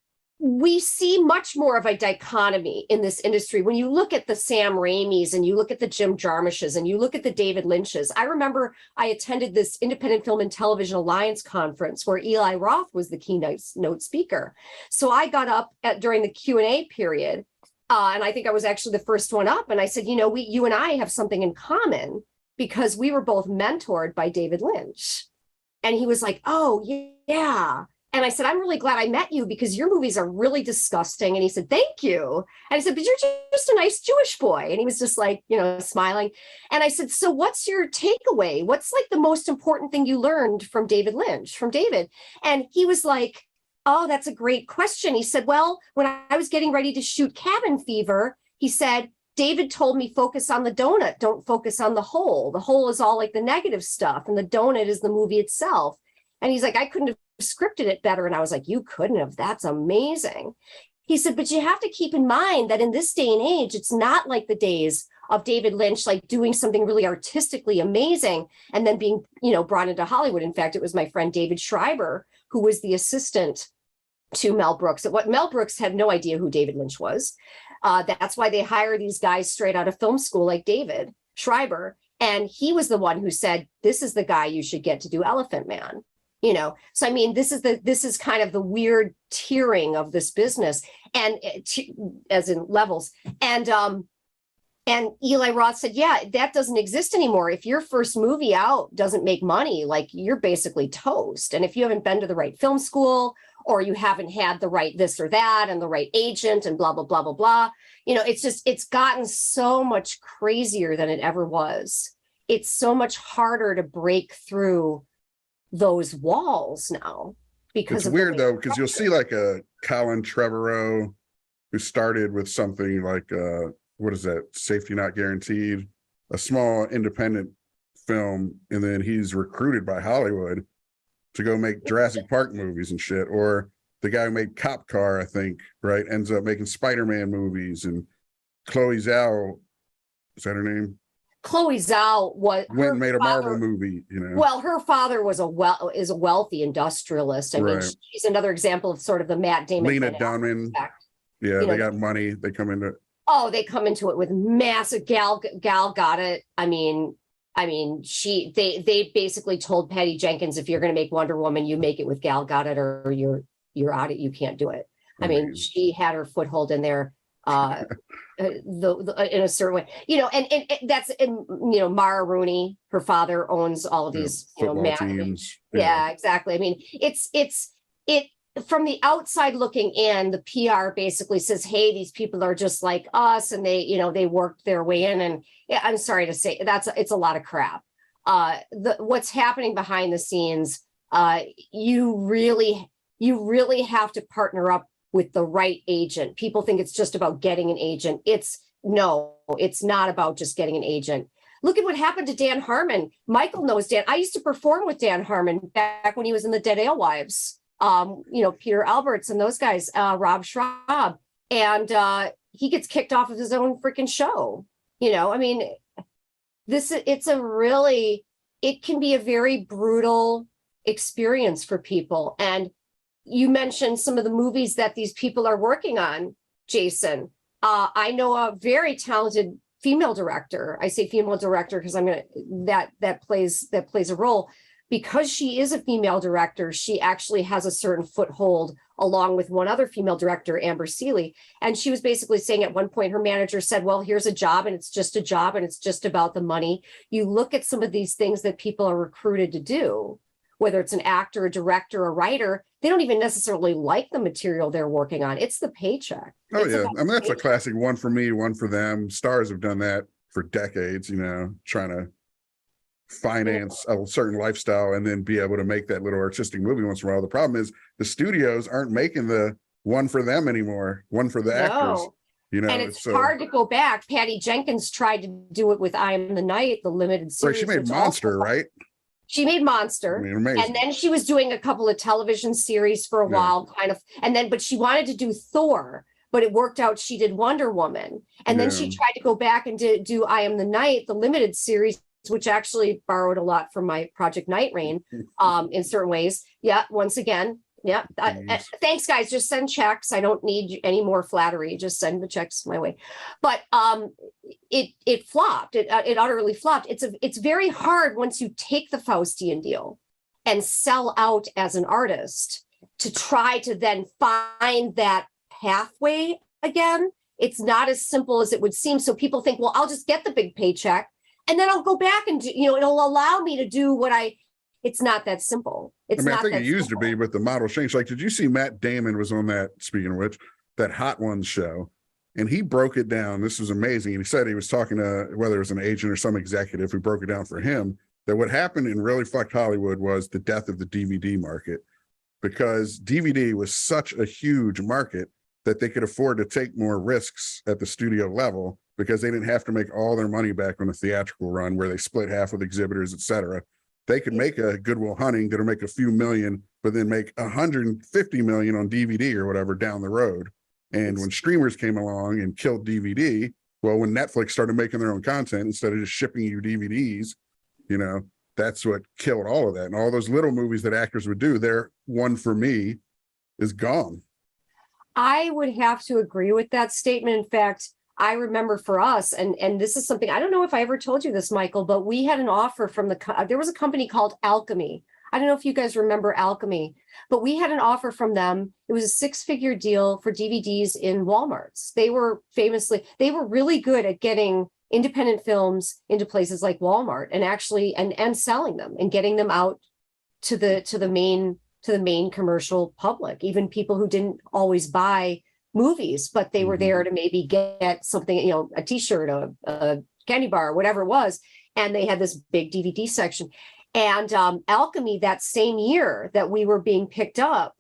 we see much more of a dichotomy in this industry. When you look at the Sam Raimis and you look at the Jim Jarmushes and you look at the David Lynches. I remember I attended this Independent Film and Television Alliance conference where Eli Roth was the keynote speaker. So I got up during the Q&A period, and I think I was actually the first one up. And I said, "You know, you and I have something in common because we were both mentored by David Lynch." And he was like, "Oh, yeah." And I said, "I'm really glad I met you because your movies are really disgusting." And he said, "Thank you." And I said, "But you're just a nice Jewish boy." And he was just like, you know, smiling. And I said, "So what's your takeaway? What's like the most important thing you learned from David Lynch, from David?" And he was like, "Oh, that's a great question." He said, "Well, when I was getting ready to shoot Cabin Fever," he said, "David told me focus on the donut, don't focus on the hole. The hole is all like the negative stuff and the donut is the movie itself." And he's like, "I couldn't have scripted it better." And I was like, "You couldn't have. That's amazing." He said, "But you have to keep in mind that in this day and age, it's not like the days of David Lynch, like doing something really artistically amazing and then being, you know, brought into Hollywood." In fact, it was my friend David Schreiber, who was the assistant to Mel Brooks. Mel Brooks had no idea who David Lynch was. That's why they hire these guys straight out of film school like David Schreiber. And he was the one who said, "This is the guy you should get to do Elephant Man." You know, so I mean, this is kind of the weird tiering of this business, and as in levels. And Eli Roth said, "Yeah, that doesn't exist anymore. If your first movie out doesn't make money, like you're basically toast. And if you haven't been to the right film school, or you haven't had the right this or that and the right agent and blah, blah, blah, blah, blah, you know, it's gotten so much crazier than it ever was. It's so much harder to break through those walls now." because It's of weird though, because you'll see like a Colin Trevorrow who started with something like what is that? Safety Not Guaranteed, a small independent film, and then he's recruited by Hollywood to go make Jurassic Park movies and shit. Or the guy who made Cop Car, I think, right, ends up making Spider-Man movies. And Chloe Zhao, is that her name? Chloe Zhao went and made a Marvel movie, you know. Well, her father was a wealthy industrialist. I mean, she's another example of sort of the Matt Damon. Lena Dunham. Yeah, they got money. They come into it. Oh, they come into it with massive. Gal got it. I mean, they basically told Patty Jenkins, if you're going to make Wonder Woman, you make it with Gal Gadot, or you're out. You can't do it. Amazing. I mean, she had her foothold in there. In a certain way, and that's, Mara Rooney, her father owns all of these football teams. Yeah, exactly. I mean, it from the outside looking in, the PR basically says, hey, these people are just like us, and they worked their way in. And I'm sorry to say, it's a lot of crap. What's happening behind the scenes, you really have to partner up with the right agent. People think it's just about getting an agent. It's not about just getting an agent. Look at what happened to Dan Harmon. Michael knows Dan. I used to perform with Dan Harmon back when he was in the Dead Alewives. Peter Alberts and those guys, Rob Schraub. And he gets kicked off of his own freaking show. I mean, it can be a very brutal experience for people. And you mentioned some of the movies that these people are working on, Jason. I know a very talented female director. I say female director because that plays a role. Because she is a female director, she actually has a certain foothold along with one other female director, Amber Seeley. And she was basically saying at one point, her manager said, well, here's a job, and it's just a job, and it's just about the money. You look at some of these things that people are recruited to do, whether it's an actor, a director, a writer, they don't even necessarily like the material they're working on. It's the paycheck. Oh, yeah. I mean, that's a classic one for me, one for them. Stars have done that for decades, trying to finance a certain lifestyle and then be able to make that little artistic movie once in a while. The problem is the studios aren't making the one for them anymore, one for the actors. And it's hard to go back. Patty Jenkins tried to do it with I Am the Night, the limited series. Right, she made Monster, right? She made Monster, and then she was doing a couple of television series for a while, kind of, but she wanted to do Thor, but it worked out. She did Wonder Woman, and then she tried to go back and do I Am the Night, the limited series, which actually borrowed a lot from my Project Night Rain, in certain ways. Yeah, once again. Yeah. Thanks, guys. Just send checks. I don't need any more flattery. Just send the checks my way. But it flopped. It utterly flopped. It's very hard once you take the Faustian deal and sell out as an artist to try to then find that pathway again. It's not as simple as it would seem. So people think, well, I'll just get the big paycheck and then I'll go back and do, it'll allow me to do what it's not that simple. I think it used to be, but the model changed. Like, did you see Matt Damon was on that, speaking of which, that Hot Ones show? And he broke it down. This was amazing. And he said he was talking to, whether it was an agent or some executive who broke it down for him, that what happened and really fucked Hollywood was the death of the DVD market. Because DVD was such a huge market that they could afford to take more risks at the studio level because they didn't have to make all their money back on a theatrical run where they split half with exhibitors, et cetera. They could make a Good Will Hunting that'll make a few million, but then make 150 million on DVD or whatever down the road. And when streamers came along and killed DVD, well, when Netflix started making their own content instead of just shipping you DVDs, that's what killed all of that. And all those little movies that actors would do, their one for me is gone. I would have to agree with that statement. In fact, I remember for us, and this is something, I don't know if I ever told you this, Michael, but we had an offer from there was a company called Alchemy. I don't know if you guys remember Alchemy, but we had an offer from them. It was a 6-figure deal for DVDs in Walmarts. They were really good at getting independent films into places like Walmart and actually, and selling them and getting them out to the main commercial public, even people who didn't always buy movies, but they were there to maybe get something, a t-shirt, a candy bar, whatever it was. And they had this big DVD section. And Alchemy, that same year that we were being picked up,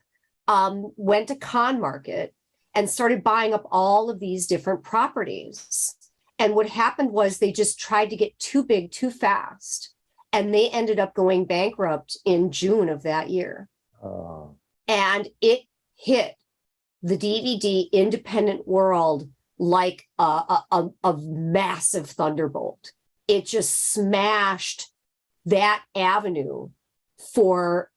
went to Con Market and started buying up all of these different properties. And what happened was they just tried to get too big too fast. And they ended up going bankrupt in June of that year. And it hit the DVD independent world like a massive thunderbolt. It just smashed that avenue for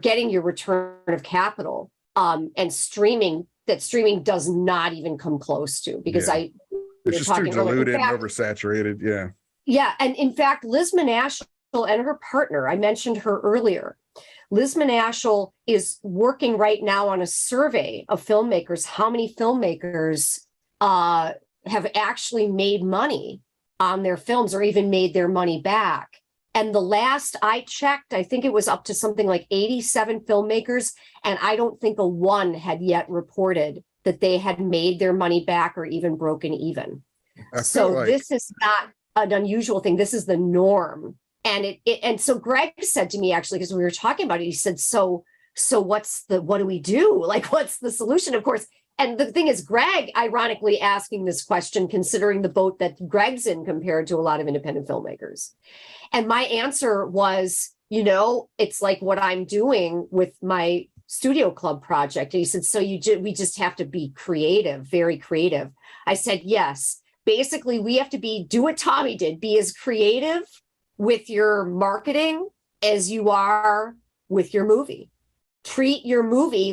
getting your return of capital, and streaming does not even come close to, because it's just too diluted and oversaturated. Yeah, and in fact, Liz Manashil and her partner, I mentioned her earlier. Liz Manashil is working right now on a survey of filmmakers, how many filmmakers have actually made money on their films or even made their money back. And the last I checked, I think it was up to something like 87 filmmakers, and I don't think a one had yet reported that they had made their money back or even broken even. So this is not an unusual thing. This is the norm. And so Greg said to me, actually, because we were talking about it, he said, so what do we do? Like, what's the solution? Of course. And the thing is, Greg, ironically asking this question, considering the boat that Greg's in compared to a lot of independent filmmakers. And my answer was, it's like what I'm doing with my studio club project. And he said, so we just have to be creative, very creative. I said, yes, basically we have to do what Tommy did, be as creative with your marketing as you are with your movie. Treat your movie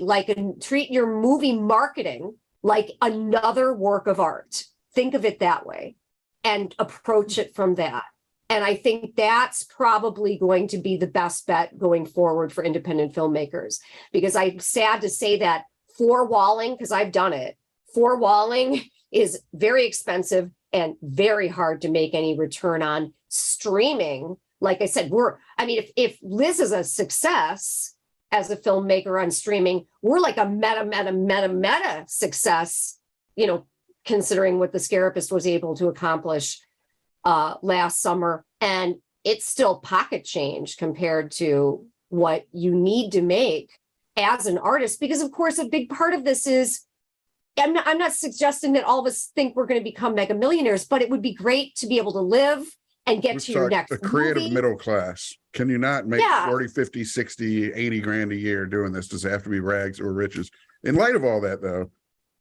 marketing like another work of art. Think of it that way and approach it from that. And I think that's probably going to be the best bet going forward for independent filmmakers, because I'm sad to say that four-walling, because I've done it, four-walling is very expensive and very hard to make any return on. Streaming, like I said, if Liz is a success as a filmmaker on streaming, we're like a meta success, considering what the Scarapist was able to accomplish last summer. And it's still pocket change compared to what you need to make as an artist, because of course a big part of this is, I'm not suggesting that all of us think we're going to become mega millionaires, but it would be great to be able to live and get to your next a creative movie. Middle class. Can you not make 40, 50, 60, 80 grand a year doing this? Does it have to be rags or riches? In light of all that, though,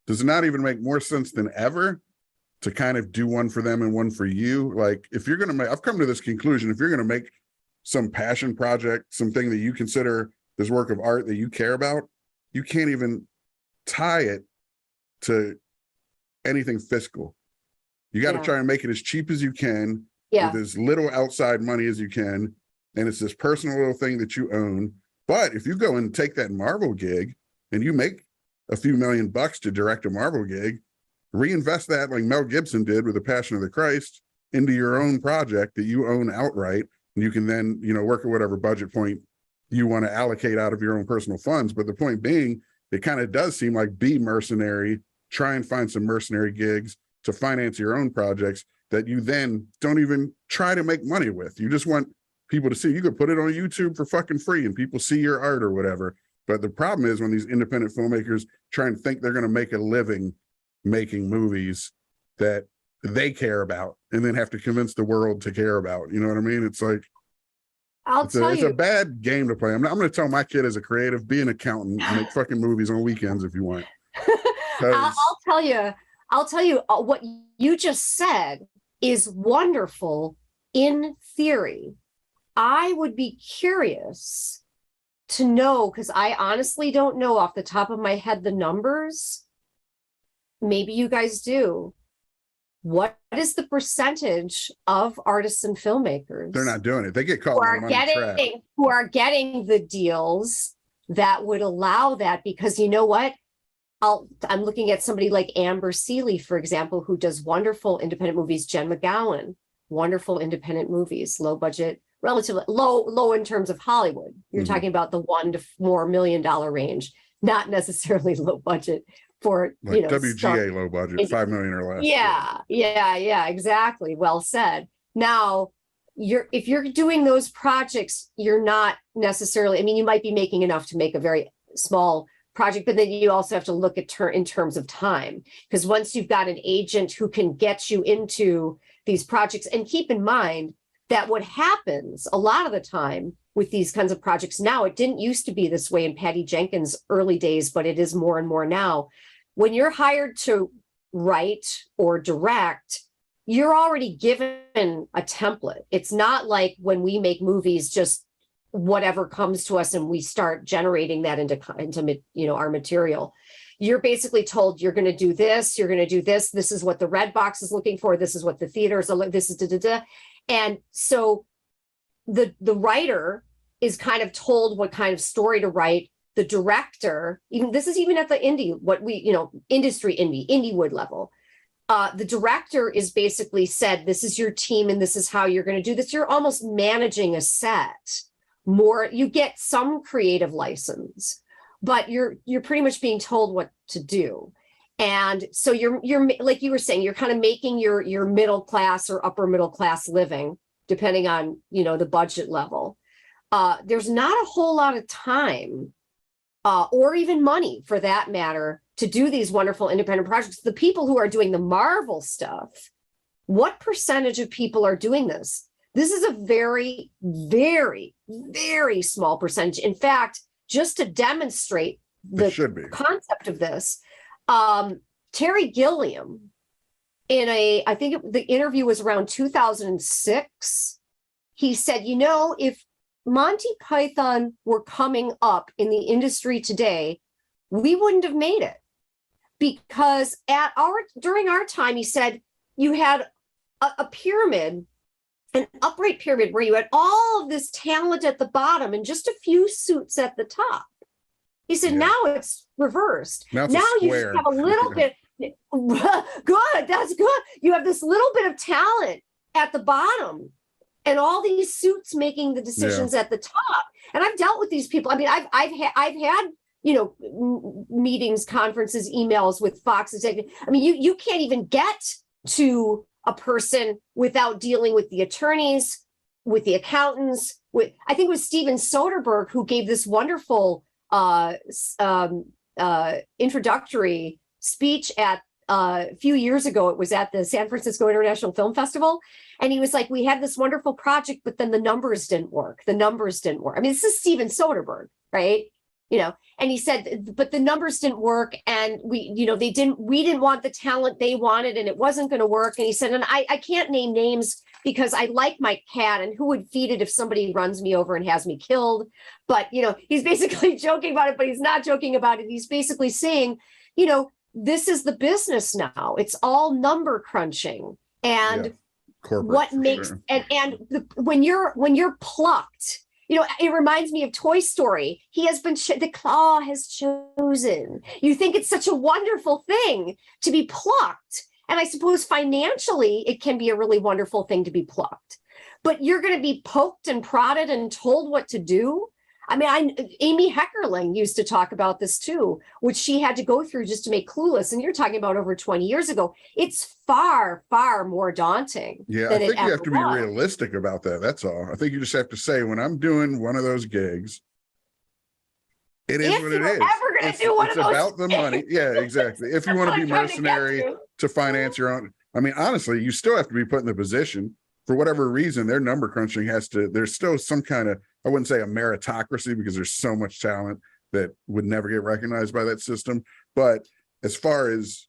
does it not even make more sense than ever to kind of do one for them and one for you? Like, if you're going to make, I've come to this conclusion, if you're going to make some passion project, something that you consider this work of art that you care about, you can't even tie it to anything fiscal. You got to try and make it as cheap as you can, with as little outside money as you can. And it's this personal little thing that you own. But if you go and take that Marvel gig and you make a few $1,000,000 to direct a Marvel gig, reinvest that like Mel Gibson did with The Passion of the Christ into your own project that you own outright. And you can then, work at whatever budget point you want to allocate out of your own personal funds. But the point being, it kind of does seem like be mercenary, try and find some mercenary gigs to finance your own projects that you then don't even try to make money with. You just want people to see. You could put it on YouTube for fucking free and people see your art or whatever. But the problem is when these independent filmmakers try and think they're going to make a living making movies that they care about and then have to convince the world to care about. You know what I mean? It's like, it's a bad game to play. I'm going to tell my kid as a creative, be an accountant and make fucking movies on weekends if you want. I'll tell you what you just said is wonderful in theory. I would be curious to know, because I honestly don't know off the top of my head the numbers. Maybe you guys do. What is the percentage of artists and filmmakers? They're not doing it. They get caught who are getting the deals that would allow that, because you know what? I'm looking at somebody like Amber Seeley, for example, who does wonderful independent movies. Jen McGowan, wonderful independent movies, low budget, relatively low in terms of Hollywood. You're talking about the $1 to $4 million range, not necessarily low budget for, like WGA low budget, 5 million or less. Yeah, exactly. Well said. Now, if you're doing those projects, you're not necessarily, I mean, you might be making enough to make a very small project, but then you also have to look at in terms of time, because once you've got an agent who can get you into these projects, and keep in mind that what happens a lot of the time with these kinds of projects now, it didn't used to be this way in Patty Jenkins' early days, but it is more and more now. When you're hired to write or direct, you're already given a template. It's not like when we make movies, just whatever comes to us and we start generating that into our material. You're basically told you're going to do this, you're going to do this. This is what the red box is looking for. This is what the theaters are. This is da. And so the writer is kind of told what kind of story to write. The director, this is even at the industry Indiewood level. The director is basically said, this is your team and this is how you're going to do this. You're almost managing a set more. You get some creative license, but you're pretty much being told what to do. And so you're like you were saying, you're kind of making your middle class or upper middle class living, depending on, the budget level. There's not a whole lot of time or even money for that matter to do these wonderful independent projects. The people who are doing the Marvel stuff, what percentage of people are doing this? This is a very, very, very small percentage. In fact, just to demonstrate the concept of this, Terry Gilliam, I think the interview was around 2006, he said, if Monty Python were coming up in the industry today, we wouldn't have made it, because during our time, he said, you had a pyramid, an upright pyramid where you had all of this talent at the bottom and just a few suits at the top. He said, now it's reversed. Now you just have a little bit. Good, that's good. You have this little bit of talent at the bottom and all these suits making the decisions at the top. And I've dealt with these people. I mean, I've had meetings, conferences, emails with Fox executives. I mean, you can't even get to a person without dealing with the attorneys, with the accountants. I think it was Steven Soderbergh who gave this wonderful introductory speech at a few years ago. It was at the San Francisco International Film Festival. And he was like, we had this wonderful project, but then the numbers didn't work. I mean, this is Steven Soderbergh, right? And he said, but the numbers didn't work. And we didn't want the talent they wanted, and it wasn't going to work. And he said, and I can't name names because I like my cat, and who would feed it if somebody runs me over and has me killed? But, he's basically joking about it, but he's not joking about it. He's basically saying, this is the business now. It's all number crunching. And what makes, when you're plucked, it reminds me of Toy Story. He has been, the claw has chosen. You think it's such a wonderful thing to be plucked. And I suppose financially, it can be a really wonderful thing to be plucked. But you're going to be poked and prodded and told what to do. I mean, Amy Heckerling used to talk about this too, which she had to go through just to make Clueless. And you're talking about over 20 years ago. It's far, far more daunting. Yeah, I think you have to be realistic about that. That's all. I think you just have to say, when I'm doing one of those gigs, it is what it is. Ever going to do one of those? It's about the money. Yeah, exactly. If you want to be mercenary to finance your own, I mean, honestly, you still have to be put in the position. For whatever reason, their number crunching there's still some kind of, I wouldn't say a meritocracy, because there's so much talent that would never get recognized by that system. But as far as,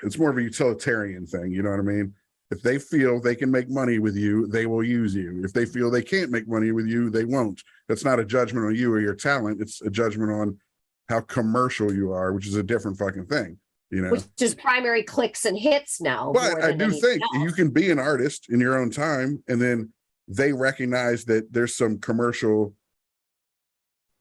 it's more of a utilitarian thing, you know what I mean? If they feel they can make money with you, they will use you. If they feel they can't make money with you, they won't. That's not a judgment on you or your talent. It's a judgment on how commercial you are, which is a different fucking thing. Which is primary clicks and hits now. But I do think you can be an artist in your own time, and then they recognize that there's some commercial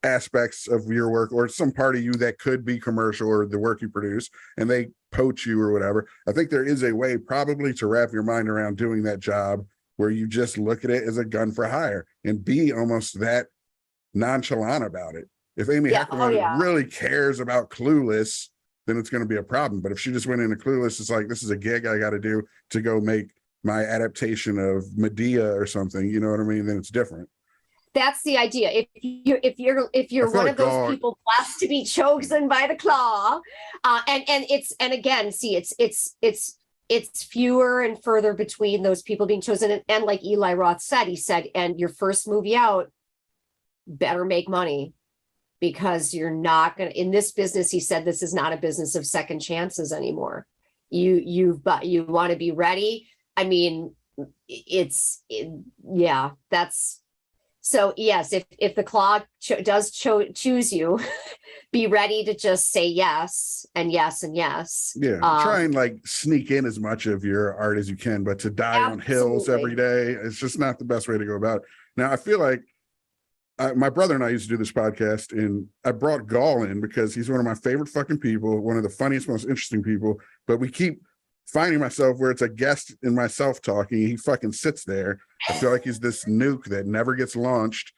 aspects of your work, or some part of you that could be commercial, or the work you produce, and they poach you or whatever. I think there is a way probably to wrap your mind around doing that job where you just look at it as a gun for hire and be almost that nonchalant about it. If Amy Heckerling really cares about Clueless, then it's going to be a problem. But if she just went into Clueless, it's like, this is a gig I got to do to go make my adaptation of Medea or something, you know what I mean, then it's different. That's the idea. If you're one of those people blessed to be chosen by the claw, and again, see, it's fewer and further between those people being chosen. And like Eli Roth said, he said, and your first movie out better make money, because you're not gonna, in this business, he said, this is not a business of second chances anymore. You want to be ready. I mean, that's. So yes, if the claw does choose you, be ready to just say yes and yes and yes. Yeah, try and like sneak in as much of your art as you can, but to die on hills every day, it's just not the best way to go about it. Now, I feel like my brother and I used to do this podcast, and I brought Gull in because he's one of my favorite fucking people, one of the funniest, most interesting people, but we keep finding myself where it's a guest and myself talking. He fucking sits there. I feel like he's this nuke that never gets launched.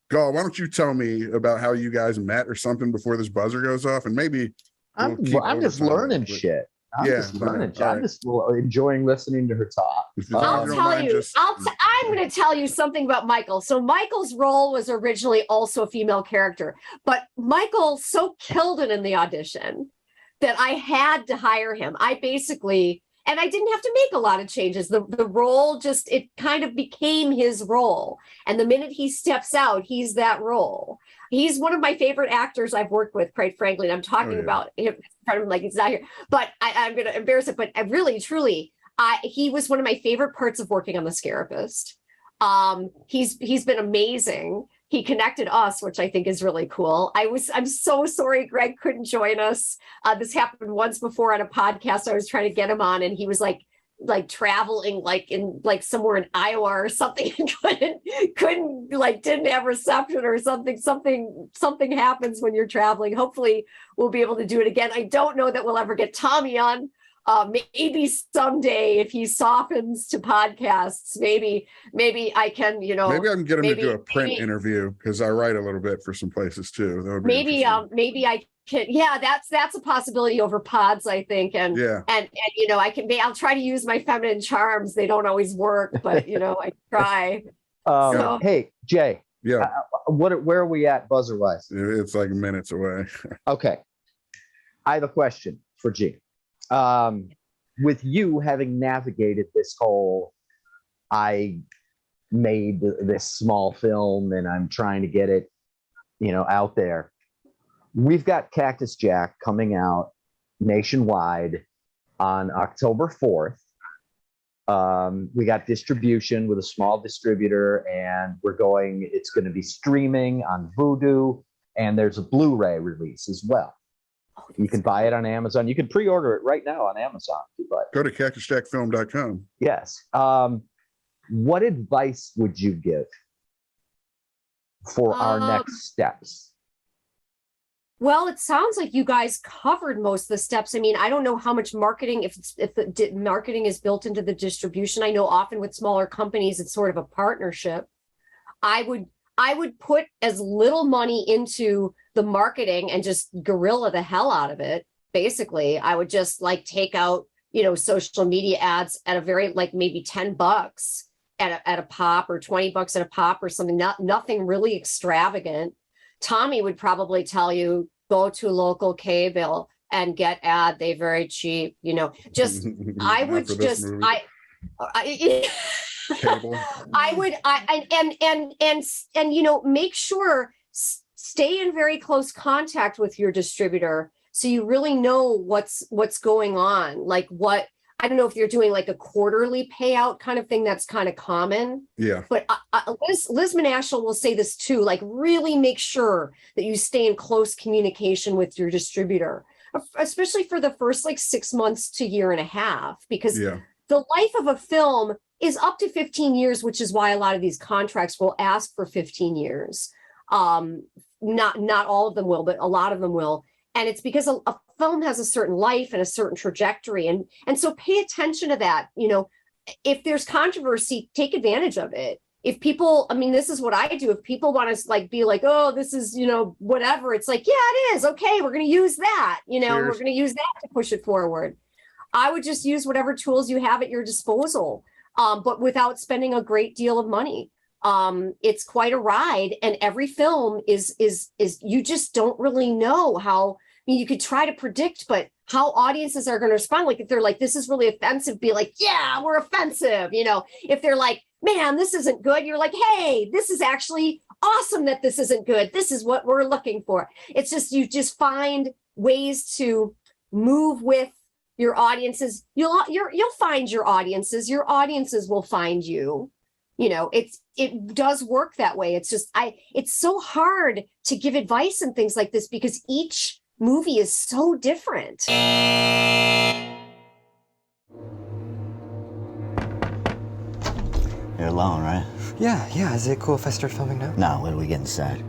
Gull, why don't you tell me about how you guys met or something before this buzzer goes off? And maybe I'm just learning shit. I'm just enjoying listening to her talk. I'll tell you. I'm going to tell you something about Michael. So Michael's role was originally also a female character, but Michael so killed it in the audition that I had to hire him. I basically, and I didn't have to make a lot of changes. The role just, it kind of became his role. And the minute he steps out, he's that role. He's one of my favorite actors I've worked with, quite frankly. And I'm talking about him in front of him like he's not here. But I'm going to embarrass it. But I really, truly, he was one of my favorite parts of working on The Scarapist. He's been amazing. He connected us, which I think is really cool. I'm so sorry Greg couldn't join us. This happened once before on a podcast I was trying to get him on, and he was like traveling in somewhere in Iowa or something, and couldn't didn't have reception or something. Something happens when you're traveling. Hopefully we'll be able to do it again. I don't know that we'll ever get Tommy on. Maybe someday, if he softens to podcasts, maybe I can, maybe I can get him to do a print interview, because I write a little bit for some places too. That would be maybe I can. Yeah, that's a possibility over pods, I think. And I'll try to use my feminine charms. They don't always work, but I try. Hey, Jay. Yeah. Where are we at buzzer wise? It's like minutes away. Okay. I have a question for G. With you having navigated this whole, I made this small film and I'm trying to get it, out there. We've got Cactus Jack coming out nationwide on October 4th. We got distribution with a small distributor, and it's going to be streaming on Vudu, and there's a Blu-ray release as well. You can buy it on Amazon. You can pre-order it right now on Amazon if you'd like. Go to cactusjackfilm.com. Yes. What advice would you give for our next steps? Well, it sounds like you guys covered most of the steps. I mean, I don't know how much marketing, if the marketing is built into the distribution. I know often with smaller companies, it's sort of a partnership. I would put as little money into the marketing and just guerrilla the hell out of it. Basically, I would just take out, social media ads at a very maybe $10 at a pop, or $20 at a pop or something. Nothing really extravagant. Tommy would probably tell you, go to local cable and get ad. They very cheap, just, I would just, Cable. I would, make sure, stay in very close contact with your distributor, so you really know what's going on. I don't know if you're doing a quarterly payout kind of thing. That's kind of common. Yeah. But Liz Manashil will say this too, really make sure that you stay in close communication with your distributor, especially for the first 6 months to year and a half, because the life of a film is up to 15 years, which is why a lot of these contracts will ask for 15 years. Not all of them will, but a lot of them will. And it's because a film has a certain life and a certain trajectory. And so pay attention to that. If there's controversy, take advantage of it. If people, this is what I do. If people want to be oh, this is, whatever, it's yeah, it is. Okay, we're going to use that, we're going to use that to push it forward. I would just use whatever tools you have at your disposal. but without spending a great deal of money. It's quite a ride, and every film is you just don't really know how. I mean, you could try to predict, but how audiences are going to respond. Like if they're like, this is really offensive, be like, yeah, we're offensive. You know, if they're like, man, this isn't good, you're like, hey, this is actually awesome that this isn't good. This is what we're looking for. It's just, you just find ways to move with your audiences. You'll find your audiences. Your audiences will find you. You know, it does work that way. It's just, it's so hard to give advice and things like this because each movie is so different. You're alone, right? Yeah. Is it cool if I start filming now? No, when we get inside.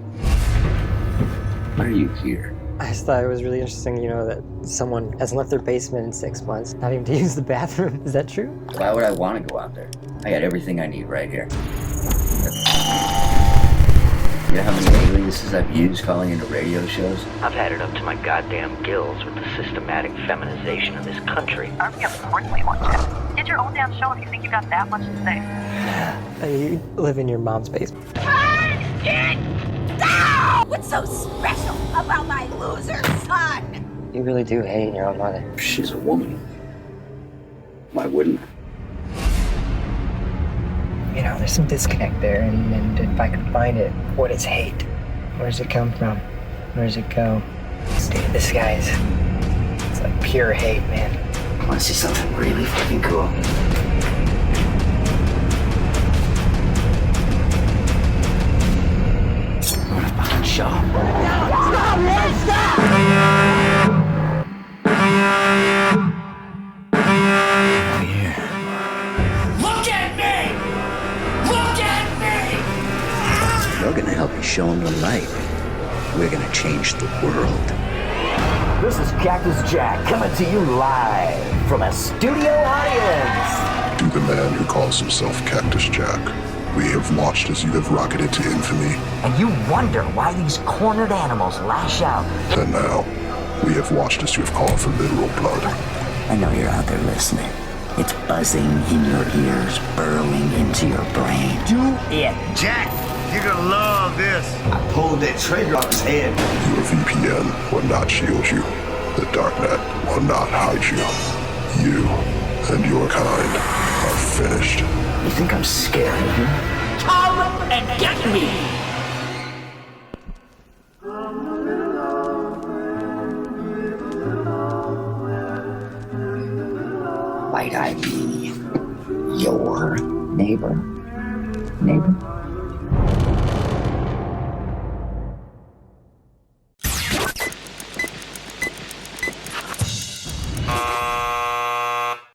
Why are you here? I just thought it was really interesting, you know, that someone hasn't left their basement in 6 months, not even to use the bathroom. Is that true? Why would I want to go out there? I got everything I need right here. You know how many aliases I've used calling into radio shows? I've had it up to my goddamn gills with the systematic feminization of this country. Army of course we want you. Get your own damn show if you think you got that much to say. You live in your mom's basement. What's so special about my loser son? You really do hate your own mother. She's a woman. Why wouldn't I? You know, there's some disconnect there, and if I could find it, what is hate? Where does it come from? Where does it go? Dude, this guy's, it's like pure hate, man. Want to see something really fucking cool? What a fucking show. Stop! Over here. Look at me! Look at me! We're gonna help you show them the light. We're gonna change the world. This is Cactus Jack coming to you live from a studio audience. To the man who calls himself Cactus Jack, we have watched as you have rocketed to infamy. And you wonder why these cornered animals lash out. And now, we have watched as you have called for literal blood. I know you're out there listening. It's buzzing in your ears, burrowing into your brain. Do it. Jack, you're gonna love this. I pulled that trigger off his head. Your VPN will not shield you. The darknet will not hide you. You and your kind are finished. You think I'm scared of you? Come and get me. Might I be your neighbor? Neighbor?